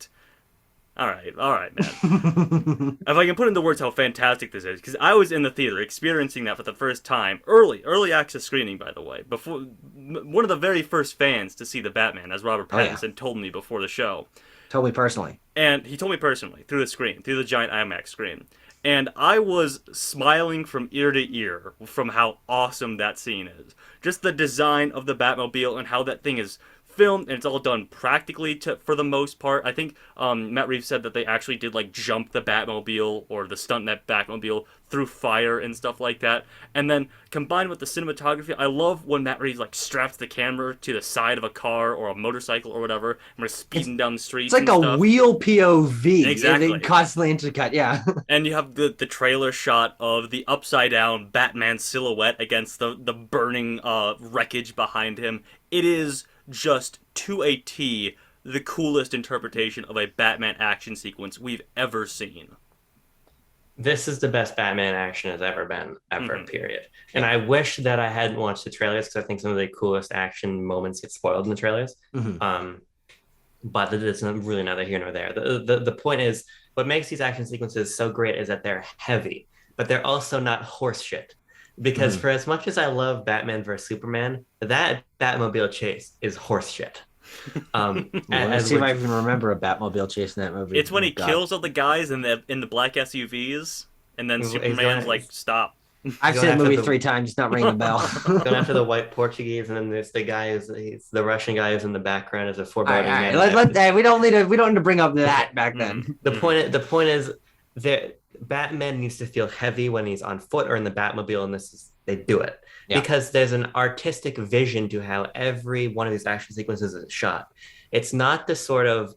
All right, man. If I can put into words how fantastic this is, because I was in the theater experiencing that for the first time, early access screening, by the way, before one of the very first fans to see the Batman, as Robert Pattinson told me before the show, Totally personally. and he told me personally through the screen, through the giant IMAX screen, and I was smiling from ear to ear from how awesome that scene is. Just the design of the Batmobile and how that thing is filmed, and it's all done practically for the most part. I think Matt Reeves said that they actually did like jump the Batmobile or the stuntnet Batmobile through fire and stuff like that. And then combined with the cinematography, I love when Matt Reeves like straps the camera to the side of a car or a motorcycle or whatever, and we're speeding down the streets. It's like and a stuff. wheel POV. Exactly. They constantly intercut. Yeah. And you have the trailer shot of the upside down Batman silhouette against the burning wreckage behind him. It is just to a T the coolest interpretation of a Batman action sequence we've ever seen. This is the best Batman action has ever been, ever, Mm-hmm. period. And I wish that I hadn't watched the trailers because I think some of the coolest action moments get spoiled in the trailers. Mhm. But it's really neither here nor there. The point is, what makes these action sequences so great is that they're heavy, but they're also not horse shit. Because for as much as I love Batman vs Superman, that Batmobile chase is horse shit. Let's see if I can remember a Batmobile chase in that movie. It's when he kills all the guys in the black SUVs, and then Superman's like, "Stop." I've seen the movie 3 times. It's not ringing a bell. Going after the white Portuguese, and then there's the guy he's the Russian guy who's in the background as a foreboding man. We don't need to bring up that back then. The point is that Batman needs to feel heavy when he's on foot or in the Batmobile, and they do it because there's an artistic vision to how every one of these action sequences is shot. It's not the sort of,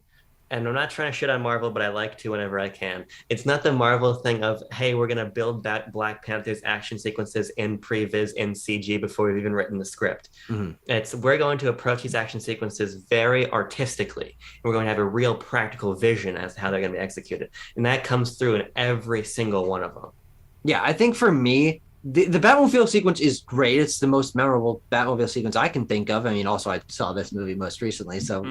and I'm not trying to shit on Marvel, but I like to whenever I can. It's not the Marvel thing of, hey, we're going to build that Black Panther's action sequences in previs, in CG before we've even written the script. We're going to approach these action sequences very artistically. We're going to have a real practical vision as to how they're going to be executed. And that comes through in every single one of them. Yeah, I think for me, the Batmobile sequence is great. It's the most memorable Batmobile sequence I can think of. I mean, also I saw this movie most recently, so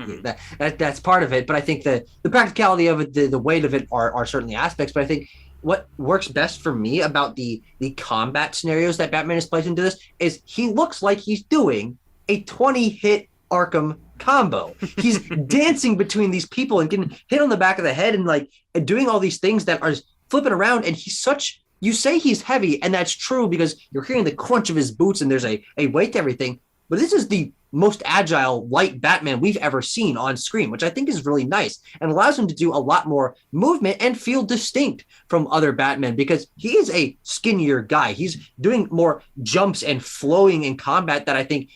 that's part of it. But I think the practicality of it, the weight of it are certainly aspects. But I think what works best for me about the combat scenarios that Batman is placed into this is he looks like he's doing a 20-hit Arkham combo. He's dancing between these people and getting hit on the back of the head and doing all these things that are flipping around. And he's such... You say he's heavy, and that's true because you're hearing the crunch of his boots and there's a weight to everything. But this is the most agile, light Batman we've ever seen on screen, which I think is really nice and allows him to do a lot more movement and feel distinct from other Batmen because he is a skinnier guy. He's doing more jumps and flowing in combat that I think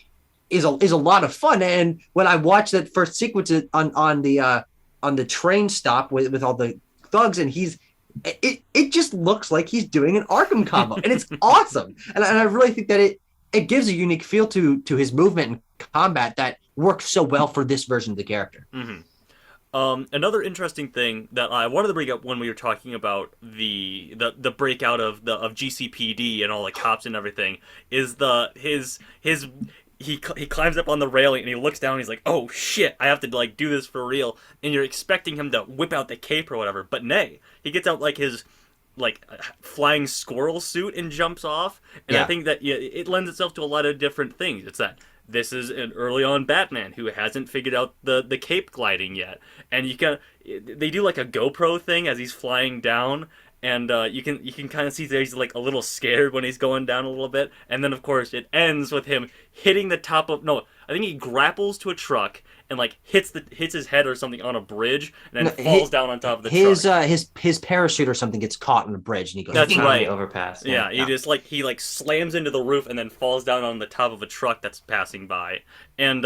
is a lot of fun. And when I watched that first sequence on the train stop with all the thugs, and it just looks like he's doing an Arkham combo, and it's awesome. And I really think that it gives a unique feel to his movement and combat that works so well for this version of the character. Another interesting thing that I wanted to bring up when we were talking about the breakout of GCPD and all the cops and everything is he climbs up on the railing and he looks down and he's like, oh shit, I have to do this for real. And you're expecting him to whip out the cape or whatever, but nay, he gets out his flying squirrel suit and jumps off. And I think that it lends itself to a lot of different things. It's that this is an early on Batman who hasn't figured out the cape gliding yet. And they do a GoPro thing as he's flying down. And you can kind of see that he's a little scared when he's going down a little bit. And then, of course, it ends with him hitting the top of... No, I think he grapples to a truck and hits his head or something on a bridge and then falls down on top of the truck. His parachute or something gets caught on a bridge and he goes... That's right. Overpass. Yeah, he just he slams into the roof and then falls down on the top of a truck that's passing by. And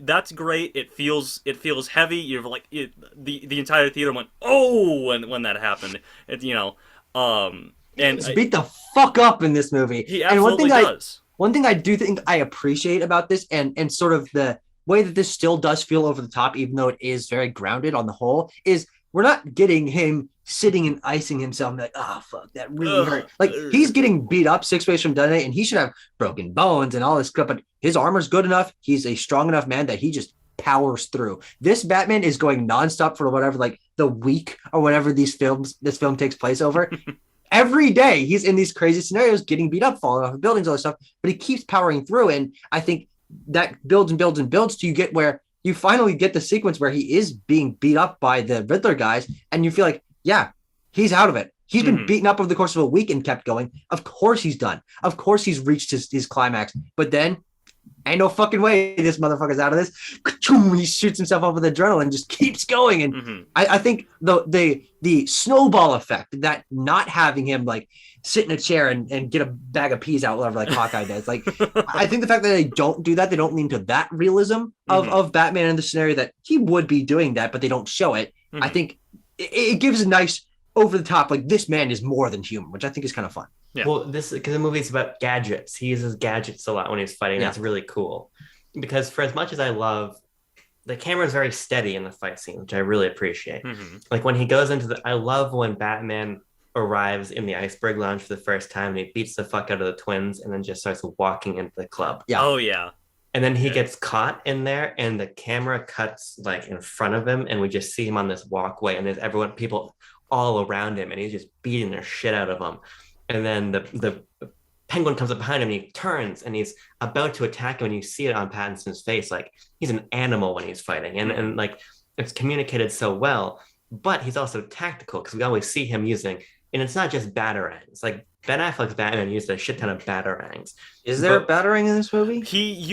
that's great. It feels heavy. You're the entire theater went, oh, when that happened. And he's beat the fuck up in this movie. He absolutely does. One thing I do think I appreciate about this and sort of the way that this still does feel over the top, even though it is very grounded on the whole, is we're not getting him sitting and icing himself and fuck, that really hurt. He's getting beat up 6 ways from done it, and he should have broken bones and all this stuff, but his armor's good enough. He's a strong enough man that he just powers through. This Batman is going nonstop for whatever, the week or whatever this film takes place over. Every day he's in these crazy scenarios, getting beat up, falling off of buildings, all this stuff, but he keeps powering through. And I think that builds and builds and builds till you get where you finally get the sequence where he is being beat up by the Riddler guys. And you feel like, yeah, he's out of it. He's been beaten up over the course of a week and kept going. Of course he's done. Of course he's reached his climax. But then ain't no fucking way this motherfucker's out of this. He shoots himself up with adrenaline and just keeps going. And I think the snowball effect, that not having him sit in a chair and get a bag of peas out, whatever Hawkeye does. I think the fact that they don't do that, they don't lean to that realism of Batman in the scenario that he would be doing that, but they don't show it. I think it gives a nice over the top, this man is more than human, which I think is kind of fun. Yeah. Well, because the movie's about gadgets. He uses gadgets a lot when he's fighting. Yeah. That's really cool. Because for as much as I love, the camera is very steady in the fight scene, which I really appreciate. When he goes into I love when Batman arrives in the Iceberg Lounge for the first time and he beats the fuck out of the twins and then just starts walking into the club. Yeah. Oh, yeah. And then he gets caught in there and the camera cuts in front of him and we just see him on this walkway and there's people all around him, and he's just beating their shit out of them. And then the Penguin comes up behind him, and he turns, and he's about to attack him, and you see it on Pattinson's face, like he's an animal when he's fighting, and like it's communicated so well. But he's also tactical because we always see him using, and it's not just batarangs. Like Ben Affleck's Batman used a shit ton of batarangs. Is there a batarang in this movie? He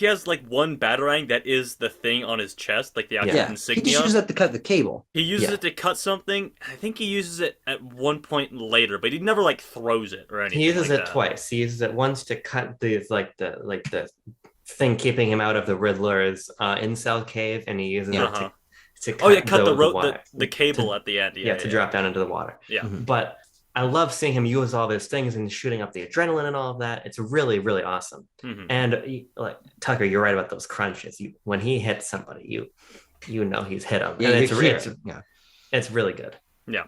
has like one batarang that is the thing on his chest, like the actual insignia. He just uses that to cut the cable. He uses it to cut something. I think he uses it at one point later, but he never like throws it or anything. He uses like it that. twice. He uses it once to cut the thing keeping him out of the Riddler's incel cave, and he uses it to cut the cable at the end. To drop down into the water. Yeah. Mm-hmm. But I love seeing him use all those things and shooting up the adrenaline and all of that. It's really, really awesome. Mm-hmm. And like Tucker, you're right about those crunches. When he hits somebody, you know he's hit him. Yeah, and it's really good. Yeah.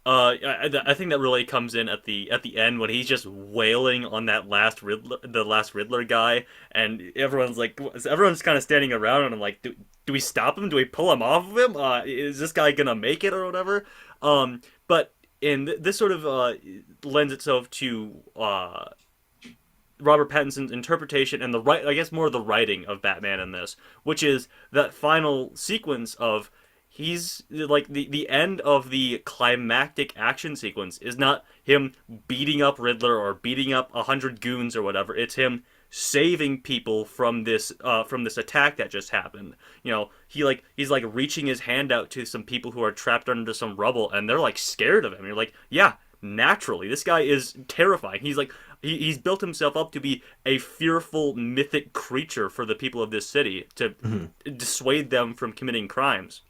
I think that really comes in at the end when he's just wailing on that last Riddler guy, and everyone's kind of standing around, and I'm like, do we stop him? Do we pull him off of him? Is this guy gonna make it or whatever? But this sort of lends itself to Robert Pattinson's interpretation and I guess more of the writing of Batman in this, which is that final sequence of he's like the end of the climactic action sequence is not him beating up Riddler or beating up 100 goons or whatever. It's him saving people from this attack that just happened. You know, he's like reaching his hand out to some people who are trapped under some rubble, and they're like scared of him. You're like, yeah, naturally, this guy is terrifying. He's like he's built himself up to be a fearful mythic creature for the people of this city to dissuade them from committing crimes.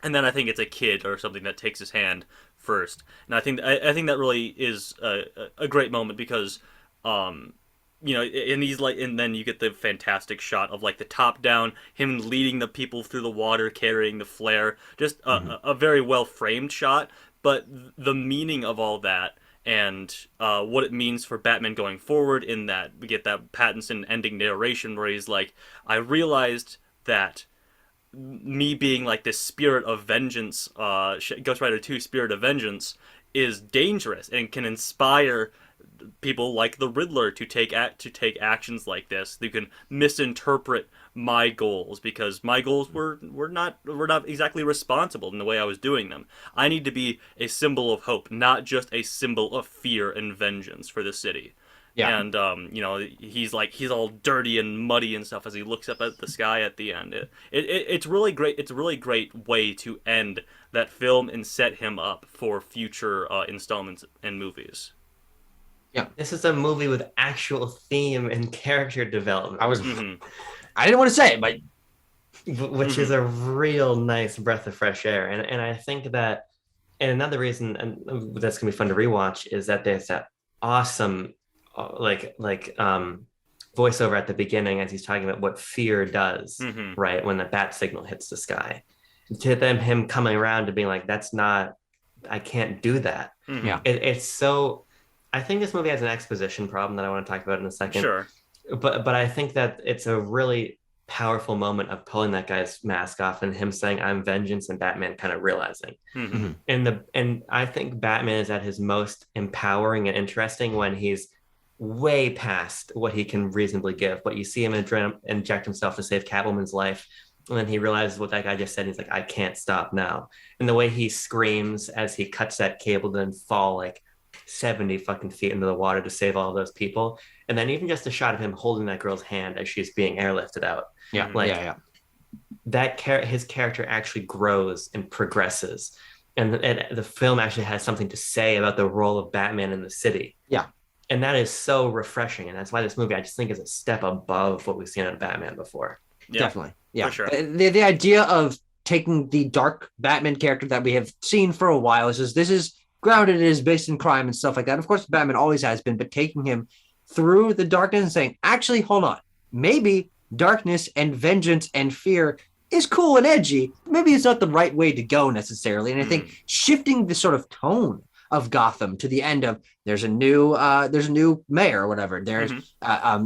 And then I think it's a kid or something that takes his hand first, and I think that really is a great moment because you know, and he's like, and then you get the fantastic shot of like the top down, him leading the people through the water, carrying the flare, just a very well framed shot. But the meaning of all that and what it means for Batman going forward, in that we get that Pattinson ending narration where he's like, I realized that me being like this spirit of vengeance, Ghost Rider 2 Spirit of Vengeance, is dangerous and can inspire people like the Riddler to take actions like this. They can misinterpret my goals because my goals were not exactly responsible in the way I was doing them. I need to be a symbol of hope, not just a symbol of fear and vengeance for the city. Yeah. And you know, he's all dirty and muddy and stuff as he looks up at the sky at the end. It's really great. It's a really great way to end that film and set him up for future installments and movies. Yeah, this is a movie with actual theme and character development. I didn't want to say it, but which is a real nice breath of fresh air. And I think that, and another reason, and that's gonna be fun to rewatch, is that there's that awesome voiceover at the beginning as he's talking about what fear does, right? When the bat signal hits the sky. To them, him coming around to being like, I can't do that. Yeah. It's so, I think this movie has an exposition problem that I want to talk about in a second. Sure. But I think that it's a really powerful moment of pulling that guy's mask off and him saying, I'm vengeance, and Batman kind of realizing. And I think Batman is at his most empowering and interesting when he's way past what he can reasonably give. But you see him inject himself to save Catwoman's life. And then he realizes what that guy just said. He's like, I can't stop now. And the way he screams as he cuts that cable to then fall like 70 fucking feet into the water to save all those people. And then even just a shot of him holding that girl's hand as she's being airlifted out. His character actually grows and progresses. And the film actually has something to say about the role of Batman in the city. Yeah. And that is so refreshing. And that's why this movie, I just think, is a step above what we've seen in Batman before. Yeah, definitely. Yeah. For sure. The idea of taking the dark Batman character that we have seen for a while is this is grounded, it is based in crime and stuff like that. Of course, Batman always has been, but taking him through the darkness and saying, actually, hold on, maybe darkness and vengeance and fear is cool and edgy. Maybe it's not the right way to go necessarily. And I think shifting the sort of tone of Gotham to the end of there's a new mayor or whatever. There's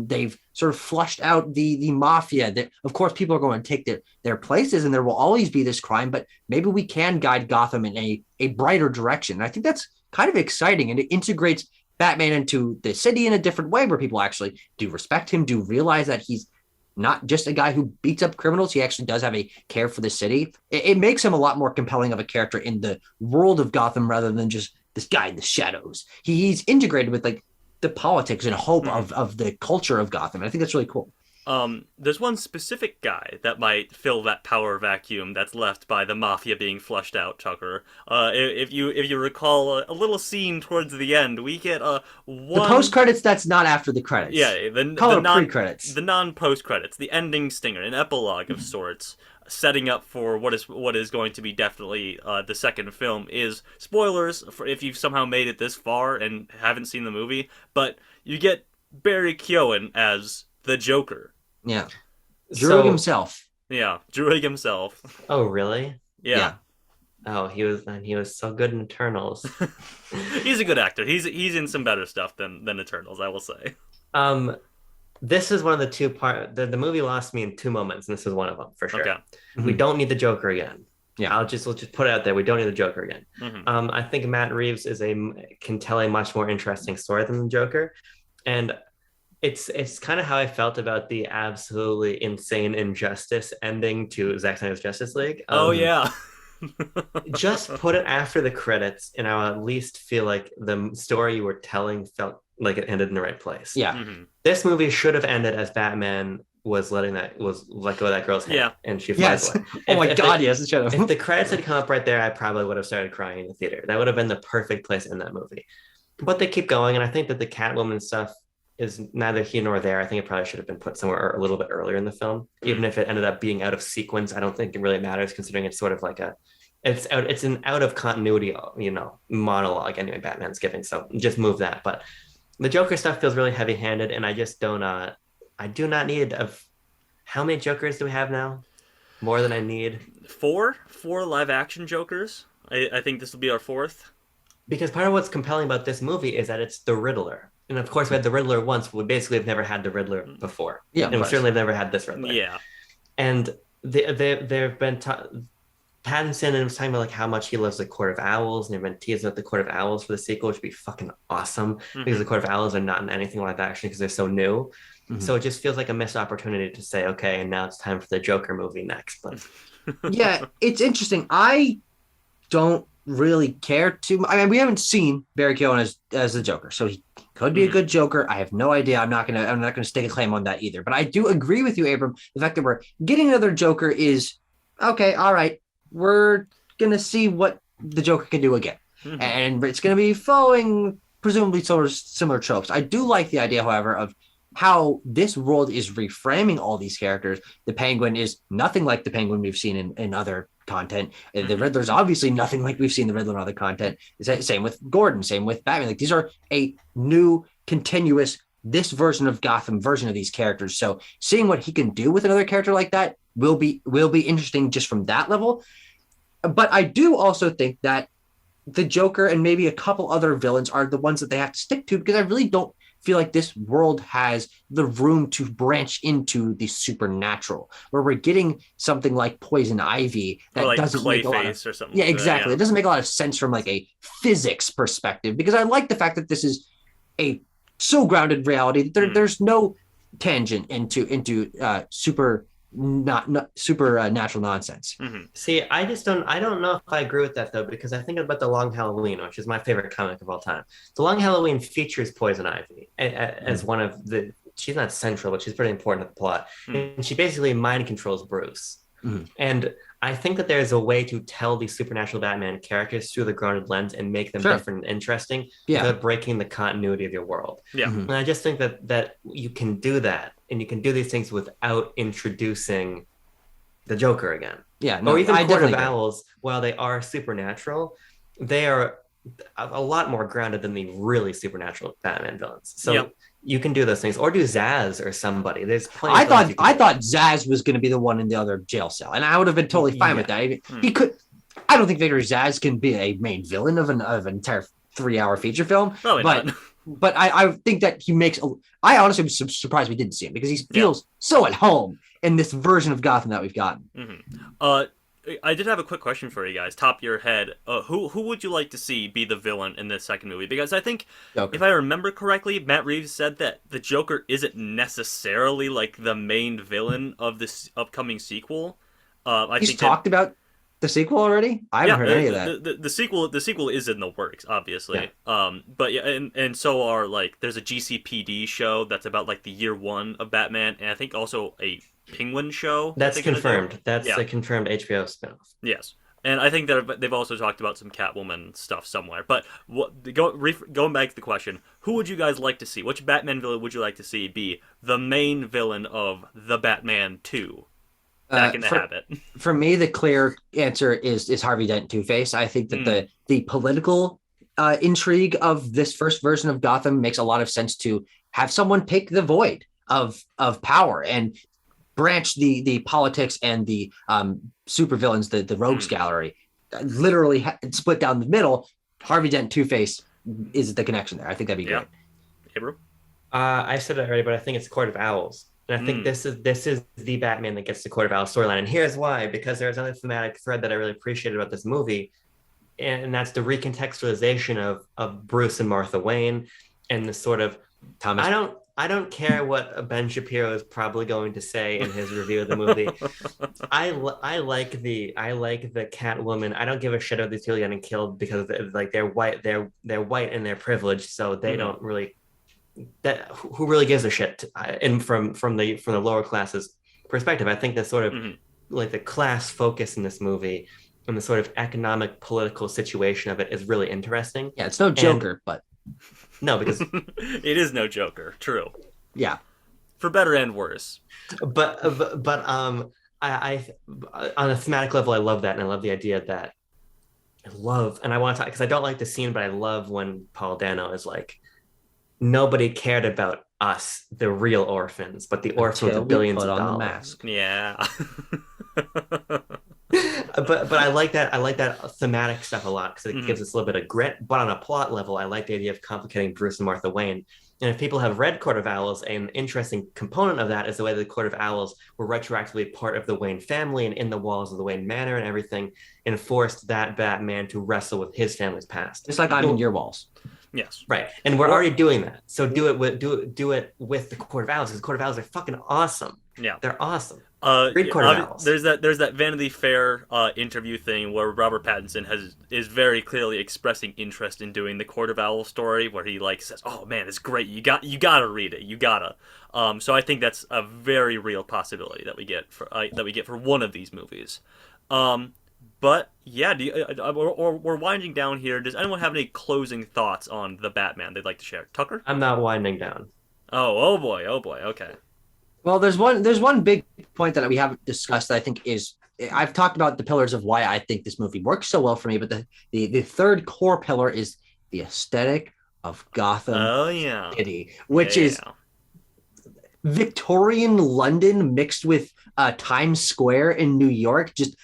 they've sort of flushed out the mafia. That of course people are going to take their places, and there will always be this crime, but maybe we can guide Gotham in a brighter direction. And I think that's kind of exciting, and it integrates Batman into the city in a different way, where people actually do respect him, do realize that he's not just a guy who beats up criminals. He actually does have a care for the city. It makes him a lot more compelling of a character in the world of Gotham rather than just this guy in the shadows. He's integrated with like the politics and hope of the culture of Gotham. And I think that's really cool. There's one specific guy that might fill that power vacuum that's left by the mafia being flushed out, Tucker. If you recall a little scene towards the end, we get the post credits that's not after the credits. Yeah, the pre-credits, the non-post credits, the ending stinger, an epilogue of sorts, setting up for what is going to be definitely the second film. Is spoilers for if you've somehow made it this far and haven't seen the movie, but you get Barry Keoghan as the Joker. Yeah. Druig himself. Yeah, Druig himself. Oh, really? Yeah. Oh, he was so good in Eternals. He's a good actor. He's in some better stuff than Eternals, I will say. This is one of the two the movie lost me in two moments, and this is one of them for sure. Okay. We don't need the Joker again. Yeah. We'll just put it out there. We don't need the Joker again. Mm-hmm. I think Matt Reeves can tell a much more interesting story than the Joker, and it's kind of how I felt about the absolutely insane injustice ending to Zack Snyder's Justice League. Oh yeah. Just put it after the credits, and I'll at least feel like the story you were telling felt like it ended in the right place. Yeah. Mm-hmm. This movie should have ended as Batman was let go of that girl's hand, and she flies away. Oh my God, yes, it should have. If the credits had come up right there, I probably would have started crying in the theater. That would have been the perfect place in that movie. But they keep going, and I think that the Catwoman stuff is neither here nor there. I think it probably should have been put somewhere a little bit earlier in the film. Even if it ended up being out of sequence, I don't think it really matters, considering it's sort of like it's an out of continuity, monologue anyway Batman's giving. So just move that. But the Joker stuff feels really heavy-handed, and I just don't. I do not need how many Jokers do we have now? More than I need. Four live-action Jokers. I think this will be our fourth. Because part of what's compelling about this movie is that it's the Riddler. And of course, we had the Riddler once, but we basically have never had the Riddler before. Yeah, and we certainly have never had this Riddler. Yeah. And they've been Pattinson was talking about like how much he loves the Court of Owls, and they've been teasing out the Court of Owls for the sequel, which would be fucking awesome because the Court of Owls are not in anything like that actually because they're so new. So it just feels like a missed opportunity to say, okay, and now it's time for the Joker movie next. But yeah, it's interesting. I don't really care too much. I mean, we haven't seen Barry Keoghan as the Joker, so he could be a good Joker. I have no idea. I'm not gonna stake a claim on that either. But I do agree with you, Abram. The fact that we're getting another Joker is okay. All right, we're gonna see what the Joker can do again, and it's gonna be following presumably similar tropes. I do like the idea, however, of how this world is reframing all these characters. The Penguin is nothing like the Penguin we've seen in other content. The Riddler's obviously nothing like we've seen the Riddler in other content. Same with Gordon, same with Batman. Like these are a new, continuous, this version of Gotham version of these characters. So seeing what he can do with another character like that will be interesting just from that level. But I do also think that the Joker and maybe a couple other villains are the ones that they have to stick to, because I really don't feel like this world has the room to branch into the supernatural, where we're getting something like Poison Ivy that like doesn't make a lot of, or something. yeah, exactly. It doesn't make a lot of sense from like a physics perspective, because I like the fact that this is a so grounded reality that there's no tangent into supernatural nonsense. See, I don't know if I agree with that though, because I think about The Long Halloween, which is my favorite comic of all time. The Long Halloween features Poison Ivy as one of the, she's not central, but she's pretty important to the plot. And she basically mind controls Bruce. And I think that there's a way to tell these supernatural Batman characters through the grounded lens and make them different and interesting without breaking the continuity of your world. And I just think that you can do that, and you can do these things without introducing the Joker again. Or even Court of Owls, while they are supernatural, they are a lot more grounded than the really supernatural Batman villains. So you can do those things, or do Zaz or somebody. There's plenty. I thought Zaz was going to be the one in the other jail cell, and I would have been totally fine with that. He could. I don't think Victor Zaz can be a main villain of an entire 3-hour feature film. Probably but not. but I think that he makes. I honestly was surprised we didn't see him because he feels so at home in this version of Gotham that we've gotten. I did have a quick question for you guys. Top of your head, who would you like to see be the villain in this second movie? Because I think, Joker. if I remember correctly, Matt Reeves said that the Joker isn't necessarily like the main villain of this upcoming sequel. He's talked about the sequel already. I haven't heard any of that. The sequel is in the works, obviously. Yeah. But yeah, and so are like there's a GCPD show that's about like the year one of Batman, and I think also a Penguin show. That's confirmed. That's a confirmed HBO spinoff. Yes. And I think that they've also talked about some Catwoman stuff somewhere. But going back to the question, who would you guys like to see? Which Batman villain would you like to see be the main villain of the Batman 2? Back in the habit. For me, the clear answer is Harvey Dent Two-Face. I think that the political intrigue of this first version of Gotham makes a lot of sense to have someone take the void of power and branch the politics and the supervillains, the rogues gallery, literally split down the middle. Harvey Dent Two-Face is the connection there. I think that'd be great. Hey, bro. I said it already, but I think it's Court of Owls. And I think this is the Batman that gets the Court of Owls storyline. And here's why, because there's another thematic thread that I really appreciated about this movie, and that's the recontextualization of Bruce and Martha Wayne and the sort of Thomas. I don't care what Ben Shapiro is probably going to say in his review of the movie. I like the Catwoman. I don't give a shit about these people getting killed because like they're white and they're privileged, so they don't really. That who really gives a shit? And from the lower classes perspective, I think that sort of like the class focus in this movie and the sort of economic political situation of it is really interesting. Yeah, it's no Joker, but no, because it is no Joker. True. Yeah, for better and worse. But I on a thematic level, I love that, and I love the idea that I want to talk because I don't like the scene, but I love when Paul Dano is like, nobody cared about us, the real orphans, but the orphans with billions of dollars. Mask. Yeah. but I like that thematic stuff a lot because it gives us a little bit of grit. But on a plot level, I like the idea of complicating Bruce and Martha Wayne. And if people have read Court of Owls, an interesting component of that is the way the Court of Owls were retroactively part of the Wayne family and in the walls of the Wayne Manor and everything, and forced that Batman to wrestle with his family's past. Just like I'm in your walls. Yes. Right. And we're already doing that. So do it with the Court of Owls, because the Court of Owls are fucking awesome. Yeah. They're awesome. Read Court of Owls. There's that Vanity Fair interview thing where Robert Pattinson is very clearly expressing interest in doing the Court of Owls story, where he like says, "Oh man, it's great. You gotta read it. You gotta." So I think that's a very real possibility that we get for one of these movies. But yeah, we're winding down here. Does anyone have any closing thoughts on the Batman they'd like to share? Tucker? I'm not winding down. Oh boy. Okay. Well, there's one big point that we haven't discussed that I think is, I've talked about the pillars of why I think this movie works so well for me, but the third core pillar is the aesthetic of Gotham City, which is Victorian London mixed with Times Square in New York, just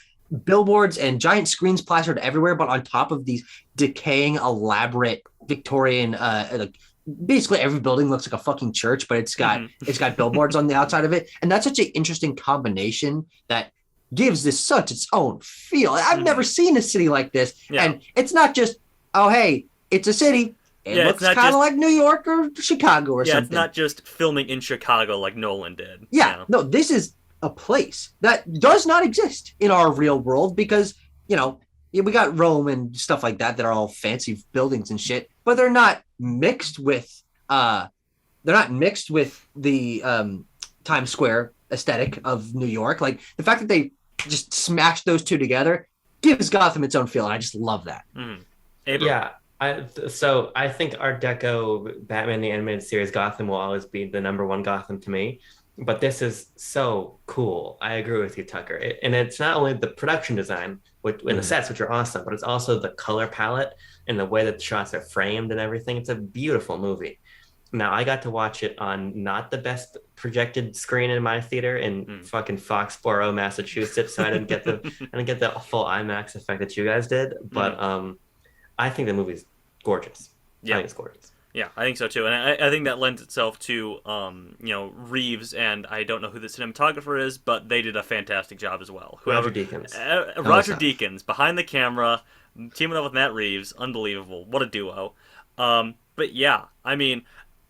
billboards and giant screens plastered everywhere, but on top of these decaying, elaborate Victorian, like basically every building looks like a fucking church, but it's got billboards on the outside of it, and that's such an interesting combination that gives this such its own feel. I've never seen a city like this, and it's not just hey, it's a city. It looks kind of like New York or Chicago or something. Yeah, it's not just filming in Chicago like Nolan did. Yeah, no, this is a place that does not exist in our real world because, we got Rome and stuff like that are all fancy buildings and shit, but they're not mixed with the Times Square aesthetic of New York. Like the fact that they just smashed those two together gives Gotham its own feel, and I just love that. Yeah. So I think Art Deco Batman the Animated Series Gotham will always be the number one Gotham to me. But this is so cool. I agree with you, Tucker. And it's not only the production design and the sets, which are awesome, but it's also the color palette and the way that the shots are framed and everything. It's a beautiful movie. Now, I got to watch it on not the best projected screen in my theater in fucking Foxborough, Massachusetts. So I didn't get the full IMAX effect that you guys did. But I think the movie's gorgeous. Yeah. I think it's gorgeous. Yeah, I think so too, and I think that lends itself to Reeves, and I don't know who the cinematographer is, but they did a fantastic job as well. Roger Deakins. Roger Deakins behind the camera, teaming up with Matt Reeves, unbelievable. What a duo. But yeah, I mean,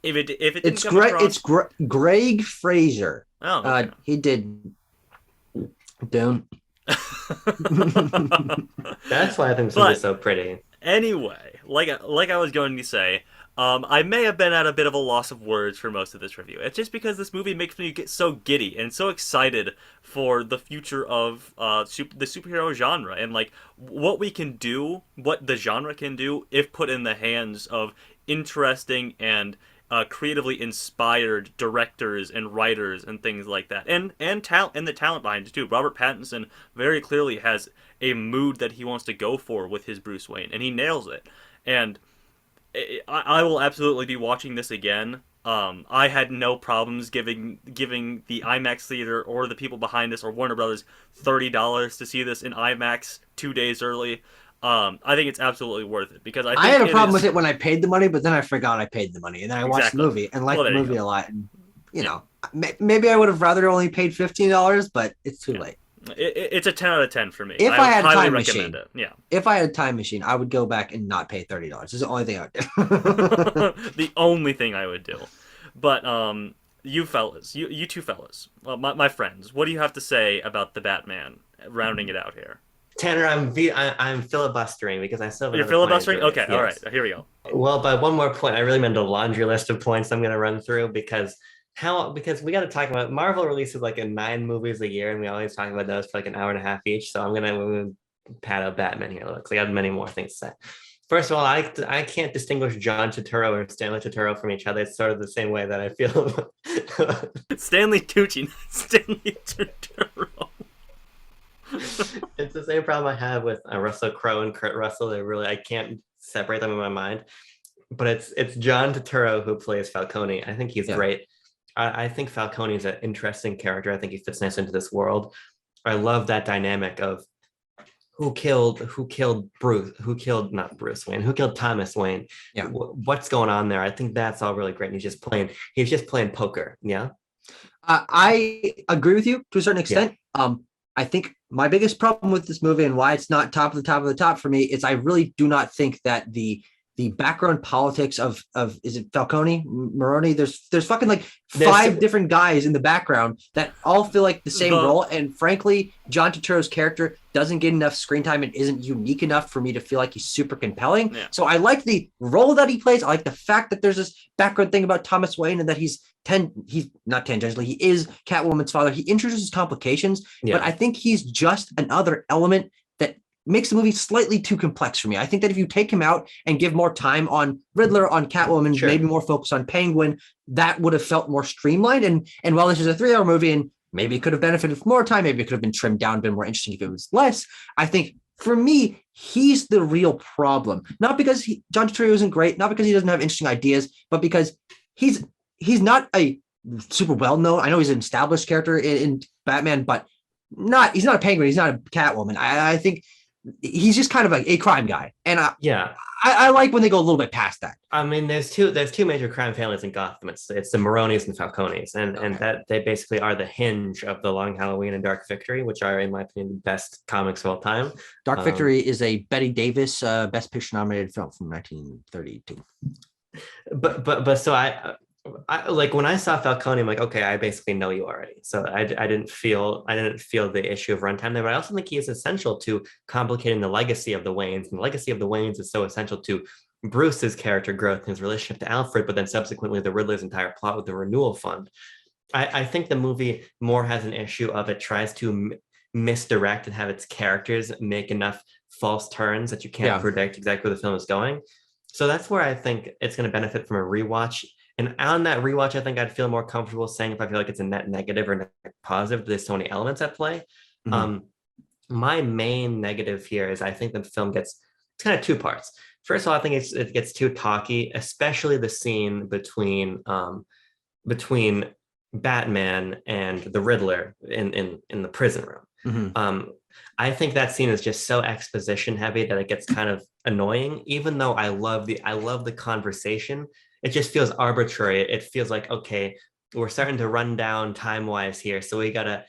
if it didn't It's come across, Greg Fraser. Oh, okay. He did Dune. That's why I think this movie is so pretty. Anyway, like I was going to say, I may have been at a bit of a loss of words for most of this review. It's just because this movie makes me get so giddy and so excited for the future of the superhero genre and like what we can do, what the genre can do if put in the hands of interesting and creatively inspired directors and writers and things like that, and the talent behind it too. Robert Pattinson very clearly has a mood that he wants to go for with his Bruce Wayne, and he nails it. And I will absolutely be watching this again. I had no problems giving the IMAX theater or the people behind us or Warner Brothers $30 to see this in IMAX 2 days early. I think it's absolutely worth it because I had a problem with it when I paid the money, but then I forgot I paid the money, and then I watched the movie and liked the movie a lot. And maybe I would have rather only paid $15, but it's too late. It's a 10 out of 10 for me. If I had a time machine, if I had a time machine, I would go back and not pay $30. It's the only thing I would do. The only thing I would do. But you fellas, you two fellas, my friends, what do you have to say about the Batman? Rounding it out here. Tanner, I'm filibustering because I still have You're filibustering? Okay, yes. All right, here we go. Well, but one more point. I really meant a laundry list of points I'm going to run through because we got to talk about Marvel releases like 9 movies a year, and we always talk about those for like an hour and a half each. So I'm gonna pat out Batman here because I got many more things to say. First of all, I can't distinguish John Turturro or Stanley Turturro from each other. It's sort of the same way that I feel. Stanley Tucci, Stanley Turturro. It's the same problem I have with Russell Crowe and Kurt Russell. I can't separate them in my mind. But it's John Turturro who plays Falcone. I think he's great. I think Falcone is an interesting character. I think he fits nice into this world. I love that dynamic of who killed Thomas Wayne. Yeah. What's going on there? I think that's all really great. And he's just playing poker. Yeah. I agree with you to a certain extent. Yeah. I think my biggest problem with this movie and why it's not top of the top for me is I really do not think that the background politics of is it Falcone, Maroni? There's fucking like 5 different guys in the background that all feel like the same role. And frankly, John Turturro's character doesn't get enough screen time and isn't unique enough for me to feel like he's super compelling. Yeah. So I like the role that he plays. I like the fact that there's this background thing about Thomas Wayne and that he's not tangentially, he is Catwoman's father. He introduces complications, but I think he's just another element that makes the movie slightly too complex for me. I think that if you take him out and give more time on Riddler, on Catwoman, maybe more focus on Penguin, that would have felt more streamlined. And while this is a 3-hour movie and maybe it could have benefited from more time, maybe it could have been trimmed down, been more interesting if it was less, I think for me, he's the real problem. Not because John Turturro isn't great, not because he doesn't have interesting ideas, but because he's not a super well-known, I know he's an established character in Batman, but he's not a Penguin, he's not a Catwoman. I think he's just kind of like a crime guy. And I like when they go a little bit past that. I mean, there's two major crime families in Gotham. It's the Maronis and Falcones, and that they basically are the hinge of the Long Halloween and Dark Victory, which are, in my opinion, the best comics of all time. Dark Victory is a Bette Davis Best Picture nominated film from 1932. But so I like when I saw Falcone, I'm like, okay, I basically know you already. So I didn't feel the issue of runtime there, but I also think he is essential to complicating the legacy of the Waynes. And the legacy of the Waynes is so essential to Bruce's character growth and his relationship to Alfred, but then subsequently the Riddler's entire plot with the renewal fund. I think the movie more has an issue of it tries to misdirect and have its characters make enough false turns that you can't predict exactly where the film is going. So that's where I think it's going to benefit from a rewatch. And on that rewatch, I think I'd feel more comfortable saying if I feel like it's a net negative or net positive. There's so many elements at play. Mm-hmm. My main negative here is I think the film it's kind of 2 parts. First of all, I think it gets too talky, especially the scene between Batman and the Riddler in the prison room. Mm-hmm. I think that scene is just so exposition heavy that it gets kind of annoying, even though I love the conversation. It just feels arbitrary. It feels like, okay, we're starting to run down time-wise here. So we gotta,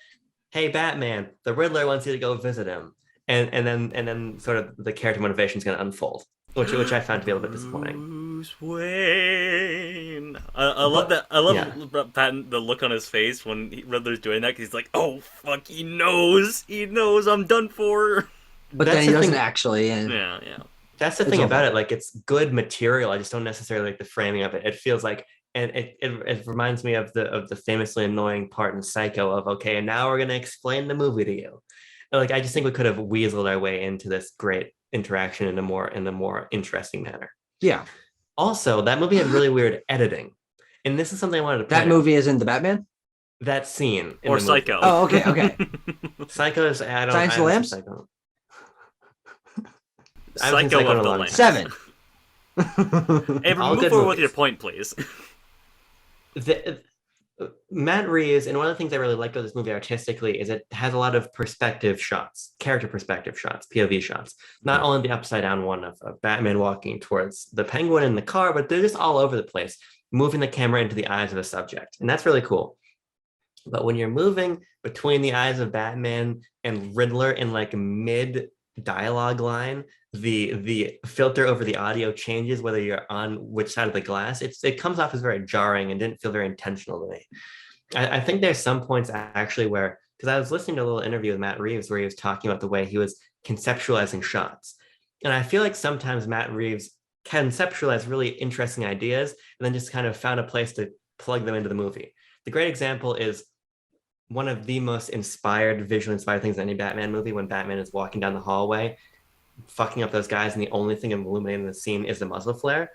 hey Batman, the Riddler wants you to go visit him. And then sort of the character motivation is gonna unfold, which I found to be a little bit disappointing. Bruce Wayne. I love But that. I love yeah, Patton, the look on his face when Riddler's doing that. 'Cause he's like, "Oh fuck, he knows. He knows I'm done for." But that's then he the doesn't thing. actually, and Yeah, yeah. That's the it's thing over. about it. Like it's good material. I just don't necessarily like the framing of it. It feels like, and it reminds me of the famously annoying part in Psycho of, okay, and now we're gonna explain the movie to you. Like I just think we could have weaseled our way into this great interaction in a more interesting manner. Yeah, Also, that movie had really weird editing, and this is something I wanted to that point out. movie is in the Batman. That scene in Or the movie, Psycho. Oh, okay, okay. Psycho is Science I of the haven't seen Lambs. Psycho. I haven't seen Psycho Psycho in of a the long time. Lambs. 7. Abram, All move good forward with your movies. point, please. The, Matt Reeves, and one of the things I really like about this movie artistically is it has a lot of perspective shots, character perspective shots, POV shots. Not only the upside down one of Batman walking towards the Penguin in the car, but they're just all over the place, moving the camera into the eyes of the subject. And that's really cool. But when you're moving between the eyes of Batman and Riddler in like mid dialogue line, the filter over the audio changes whether you're on which side of the glass. It comes off as very jarring and didn't feel very intentional to me. I think there's some points actually where, because I was listening to a little interview with Matt Reeves where he was talking about the way he was conceptualizing shots. And I feel like sometimes Matt Reeves conceptualized really interesting ideas and then just kind of found a place to plug them into the movie. The great example is one of the most visually inspired things in any Batman movie when Batman is walking down the hallway, fucking up those guys, and the only thing illuminating the scene is the muzzle flare,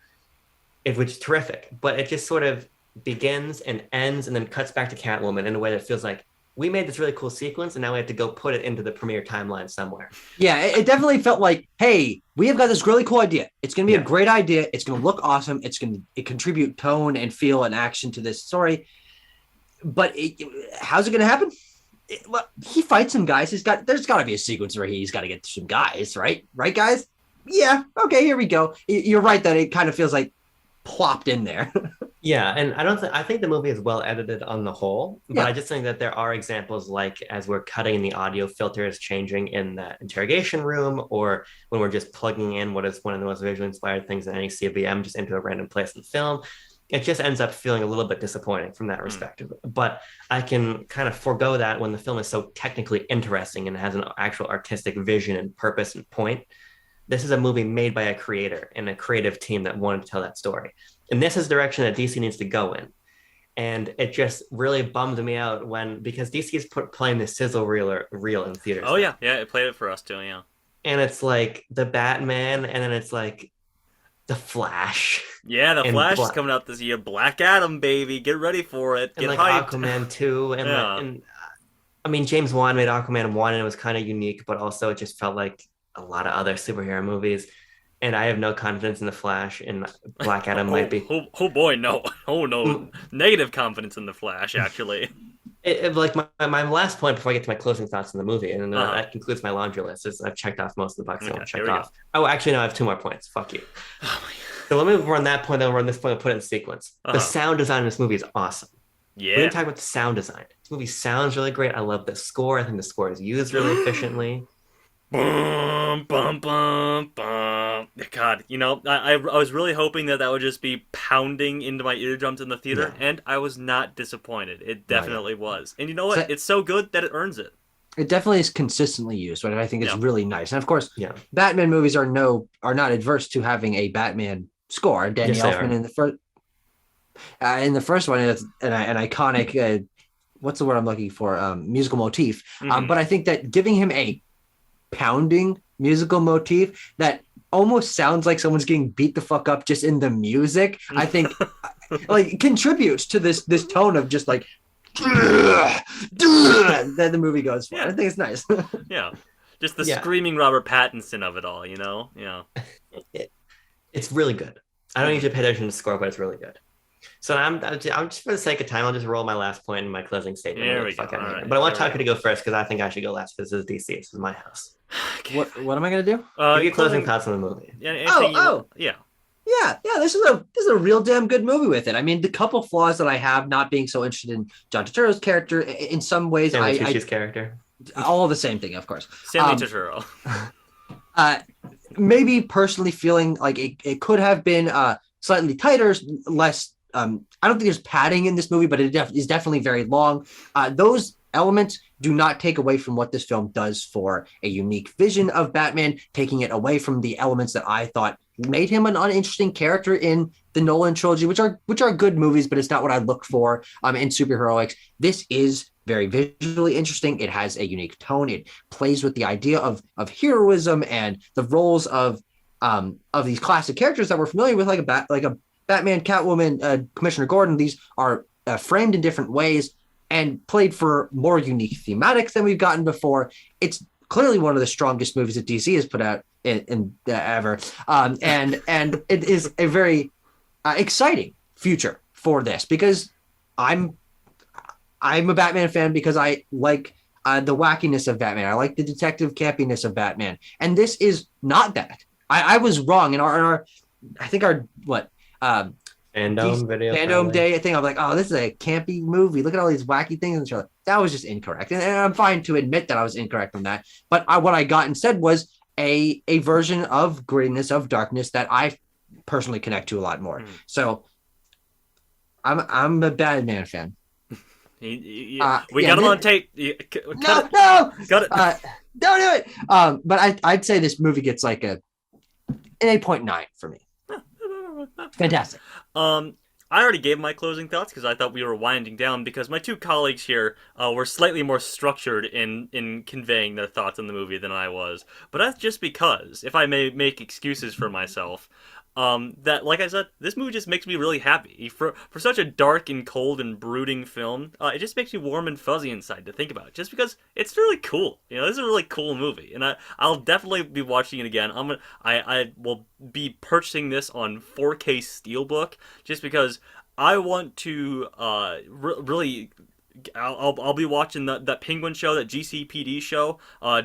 which is terrific. But it just sort of begins and ends and then cuts back to Catwoman in a way that feels like we made this really cool sequence and now we have to go put it into the premiere timeline somewhere. Yeah, it definitely felt like, hey, we have got this really cool idea. It's going to be a great idea. It's going to look awesome. It's going to contribute tone and feel and action to this story. But how's it going to happen? Well, he fights some guys. There's got to be a sequence where he's got to get some guys, right? Right, guys? Yeah. Okay, here we go. You're right that it kind of feels like plopped in there. Yeah, and I think the movie is well edited on the whole, but I just think that there are examples like as we're cutting the audio filters changing in the interrogation room, or when we're just plugging in what is one of the most visually inspired things in any CVM just into a random place in the film. It just ends up feeling a little bit disappointing from that perspective. But I can kind of forego that when the film is so technically interesting and has an actual artistic vision and purpose and point. This is a movie made by a creator and a creative team that wanted to tell that story. And this is the direction that DC needs to go in. And it just really bummed me out because DC is playing the sizzle reel in theaters. Oh, yeah. Yeah, it played it for us too, yeah. And it's like the Batman, and then it's like the Flash. Yeah, the Flash is coming out this year. Black Adam, baby. Get ready for it. Get and like hyped. Aquaman 2. And, yeah. and I mean, James Wan made Aquaman 1, and it was kind of unique, but also it just felt like a lot of other superhero movies. And I have no confidence in the Flash, and Black Adam might be. Oh boy, no. Oh no. Negative confidence in the Flash, actually. Like my last point before I get to my closing thoughts on the movie, and that concludes my laundry list. Is I've checked off most of the boxes I want to check off. Oh, actually, no, I have 2 more points. Fuck you. Oh my God. So let me run that point, then run this point and put it in sequence. The sound design in this movie is awesome. Yeah. We didn't talk about the sound design. This movie sounds really great. I love the score. I think the score is used really efficiently. Bum, bum, bum, bum. God, I was really hoping that would just be pounding into my eardrums in the theater, and I was not disappointed. It definitely was. And you know what? It's so good that it earns it. It definitely is consistently used, but I think it's really nice. And of course, Batman movies are not adverse to having a Batman score. Danny Elfman in the first one is an iconic. What's the word I'm looking for? Musical motif. Mm-hmm. But I think that giving him a pounding musical motif that almost sounds like someone's getting beat the fuck up just in the music, I think like contributes to this tone of just like that the movie goes for. I think it's nice. Yeah. Just the screaming Robert Pattinson of it all, Yeah. It's really good. I don't need to pay attention to the score, but it's really good. So I'm just for the sake of time, I'll just roll my last point in my closing statement. There we go. Right. But I want Tucker to go first because I think I should go last because this is DC. This is my house. What am I gonna do? Give your closing thoughts on the movie. Anything you want? Yeah. Yeah. This is a real damn good movie with it. I mean, the couple flaws that I have, not being so interested in John Turturro's character, in some ways, Stanley Tucci's character. All the same thing, of course. Stanley Turturro. Maybe personally feeling like it could have been slightly tighter, less. I don't think there's padding in this movie, but it is definitely very long. Those elements do not take away from what this film does for a unique vision of Batman, taking it away from the elements that I thought made him an uninteresting character in the Nolan trilogy, which are good movies, but it's not what I look for in superheroics. This is very visually interesting. It has a unique tone. It plays with the idea of heroism and the roles of these classic characters that we're familiar with, like a Batman, Catwoman, Commissioner Gordon. These are framed in different ways and played for more unique thematics than we've gotten before. It's clearly one of the strongest movies that DC has put out in ever, and it is a very exciting future for this, because I'm a Batman fan because I like the wackiness of Batman. I like the detective campiness of Batman, and this is not that. I was wrong in our I think our Fandom video. Fandom day. I think I'm like, oh, this is a campy movie. Look at all these wacky things. And so that was just incorrect. And I'm fine to admit that I was incorrect on that. But what I got instead was a version of grittiness, of darkness that I personally connect to a lot more. So I'm a Batman fan. We got him on tape. No, got it. Don't do it. But I'd say this movie gets like an 8.9 for me. Fantastic. I already gave my closing thoughts because I thought we were winding down, because my two colleagues here were slightly more structured in conveying their thoughts on the movie than I was. But that's just because, if I may make excuses for myself, that, like I said, this movie just makes me really happy. For such a dark and cold and brooding film, it just makes me warm and fuzzy inside to think about it, just because it's really cool. You know, this is a really cool movie, and I'll definitely be watching it again. I will be purchasing this on 4K Steelbook, just because I want to really. I'll be watching that Penguin show, that GCPD show,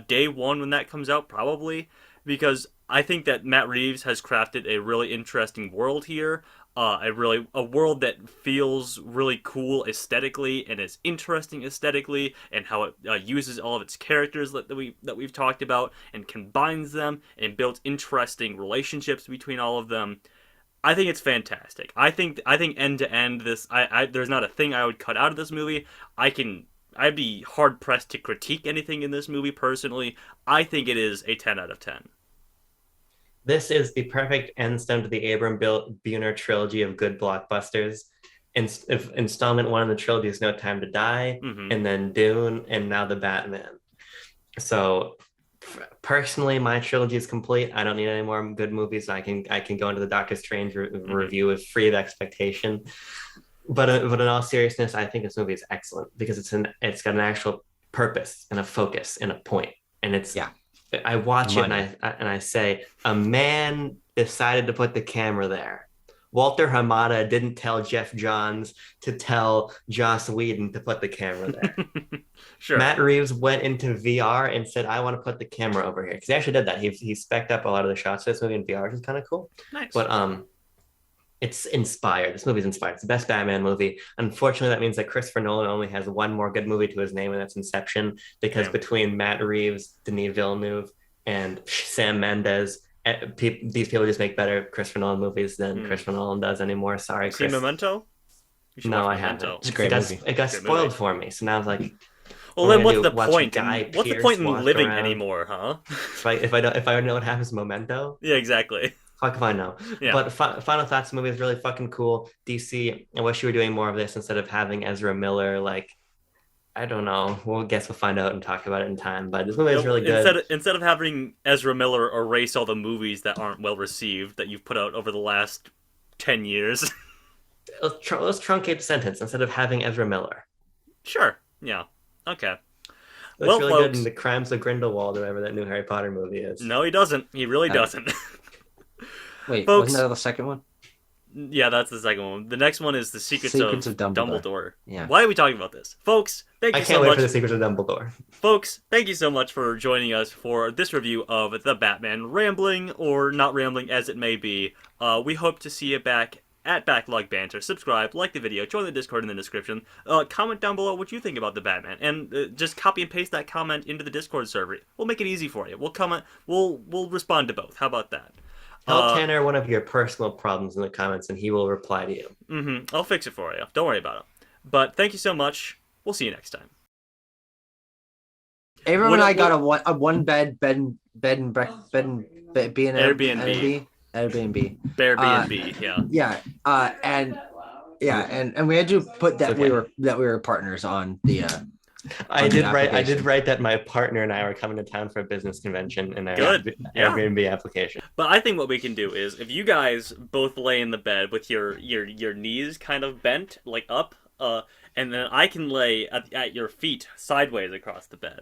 day one when that comes out, probably, because I think that Matt Reeves has crafted a really interesting world here. A world that feels really cool aesthetically and is interesting aesthetically, and how it uses all of its characters that we've talked about and combines them and builds interesting relationships between all of them. I think it's fantastic. I think end to end, this there's not a thing I would cut out of this movie. I'd be hard pressed to critique anything in this movie personally. I think it is a 10 out of 10. This is the perfect end stone to the Abram Buhner trilogy of good blockbusters. Installment one in the trilogy is No Time to Die, and then Dune, and now the Batman. So personally, my trilogy is complete. I don't need any more good movies. I can go into the Doctor Strange review with free of expectation. But in all seriousness, I think this movie is excellent because it's got an actual purpose and a focus and a point, and it's I watch it and I say, a man decided to put the camera there. Walter Hamada didn't tell Jeff Johns to tell Joss Whedon to put the camera there. Sure. Matt Reeves went into VR and said, I want to put the camera over here. Because he actually did that. He spec'd up a lot of the shots of this movie in VR, which is kind of cool. Nice. But it's inspired. This movie's inspired. It's the best Batman movie. Unfortunately, that means that Christopher Nolan only has one more good movie to his name, and that's Inception. Because between Matt Reeves, Denis Villeneuve, and Sam Mendes, these people just make better Christopher Nolan movies than Christopher Nolan does anymore. Sorry, Chris. See Memento? No, I haven't. It's a great movie. It got spoiled for me, so now I was like, well, then what's the point? What's the point in living anymore, huh? If I know what happens in Memento? Yeah, exactly. Fuck if I know. Yeah. But final thoughts, the movie is really fucking cool. DC, I wish you were doing more of this instead of having Ezra Miller, like, I don't know. We'll find out and talk about it in time. But this movie is really good. Instead of having Ezra Miller erase all the movies that aren't well received that you've put out over the last 10 years. Let's truncate the sentence instead of having Ezra Miller. Sure. Yeah. Okay. Looks really folks, good in The Crimes of Grindelwald, or whatever that new Harry Potter movie is. No, he doesn't. He really doesn't. Wait, folks, wasn't that the second one? Yeah, that's the second one. The next one is the Secrets of Dumbledore. Dumbledore. Yeah. Why are we talking about this, folks? Thank I you can't so wait much, for the Secrets of Dumbledore. folks. Thank you so much for joining us for this review of the Batman, rambling or not rambling as it may be. We hope to see you back at Backlog Banter. Subscribe, like the video, join the Discord in the description. Comment down below what you think about the Batman, and just copy and paste that comment into the Discord server. We'll make it easy for you. We'll comment. We'll respond to both. How about that? Tell Tanner one of your personal problems in the comments, and he will reply to you. I'll fix it for you. Don't worry about it. But thank you so much. We'll see you next time. Abram and I got a one bed and B and Airbnb. Airbnb. Airbnb. Yeah. And we had to put that we were partners on the. I did write that my partner and I were coming to town for a business convention, and I Good. Airbnb application. But I think what we can do is if you guys both lay in the bed with your knees kind of bent like up, and then I can lay at your feet sideways across the bed.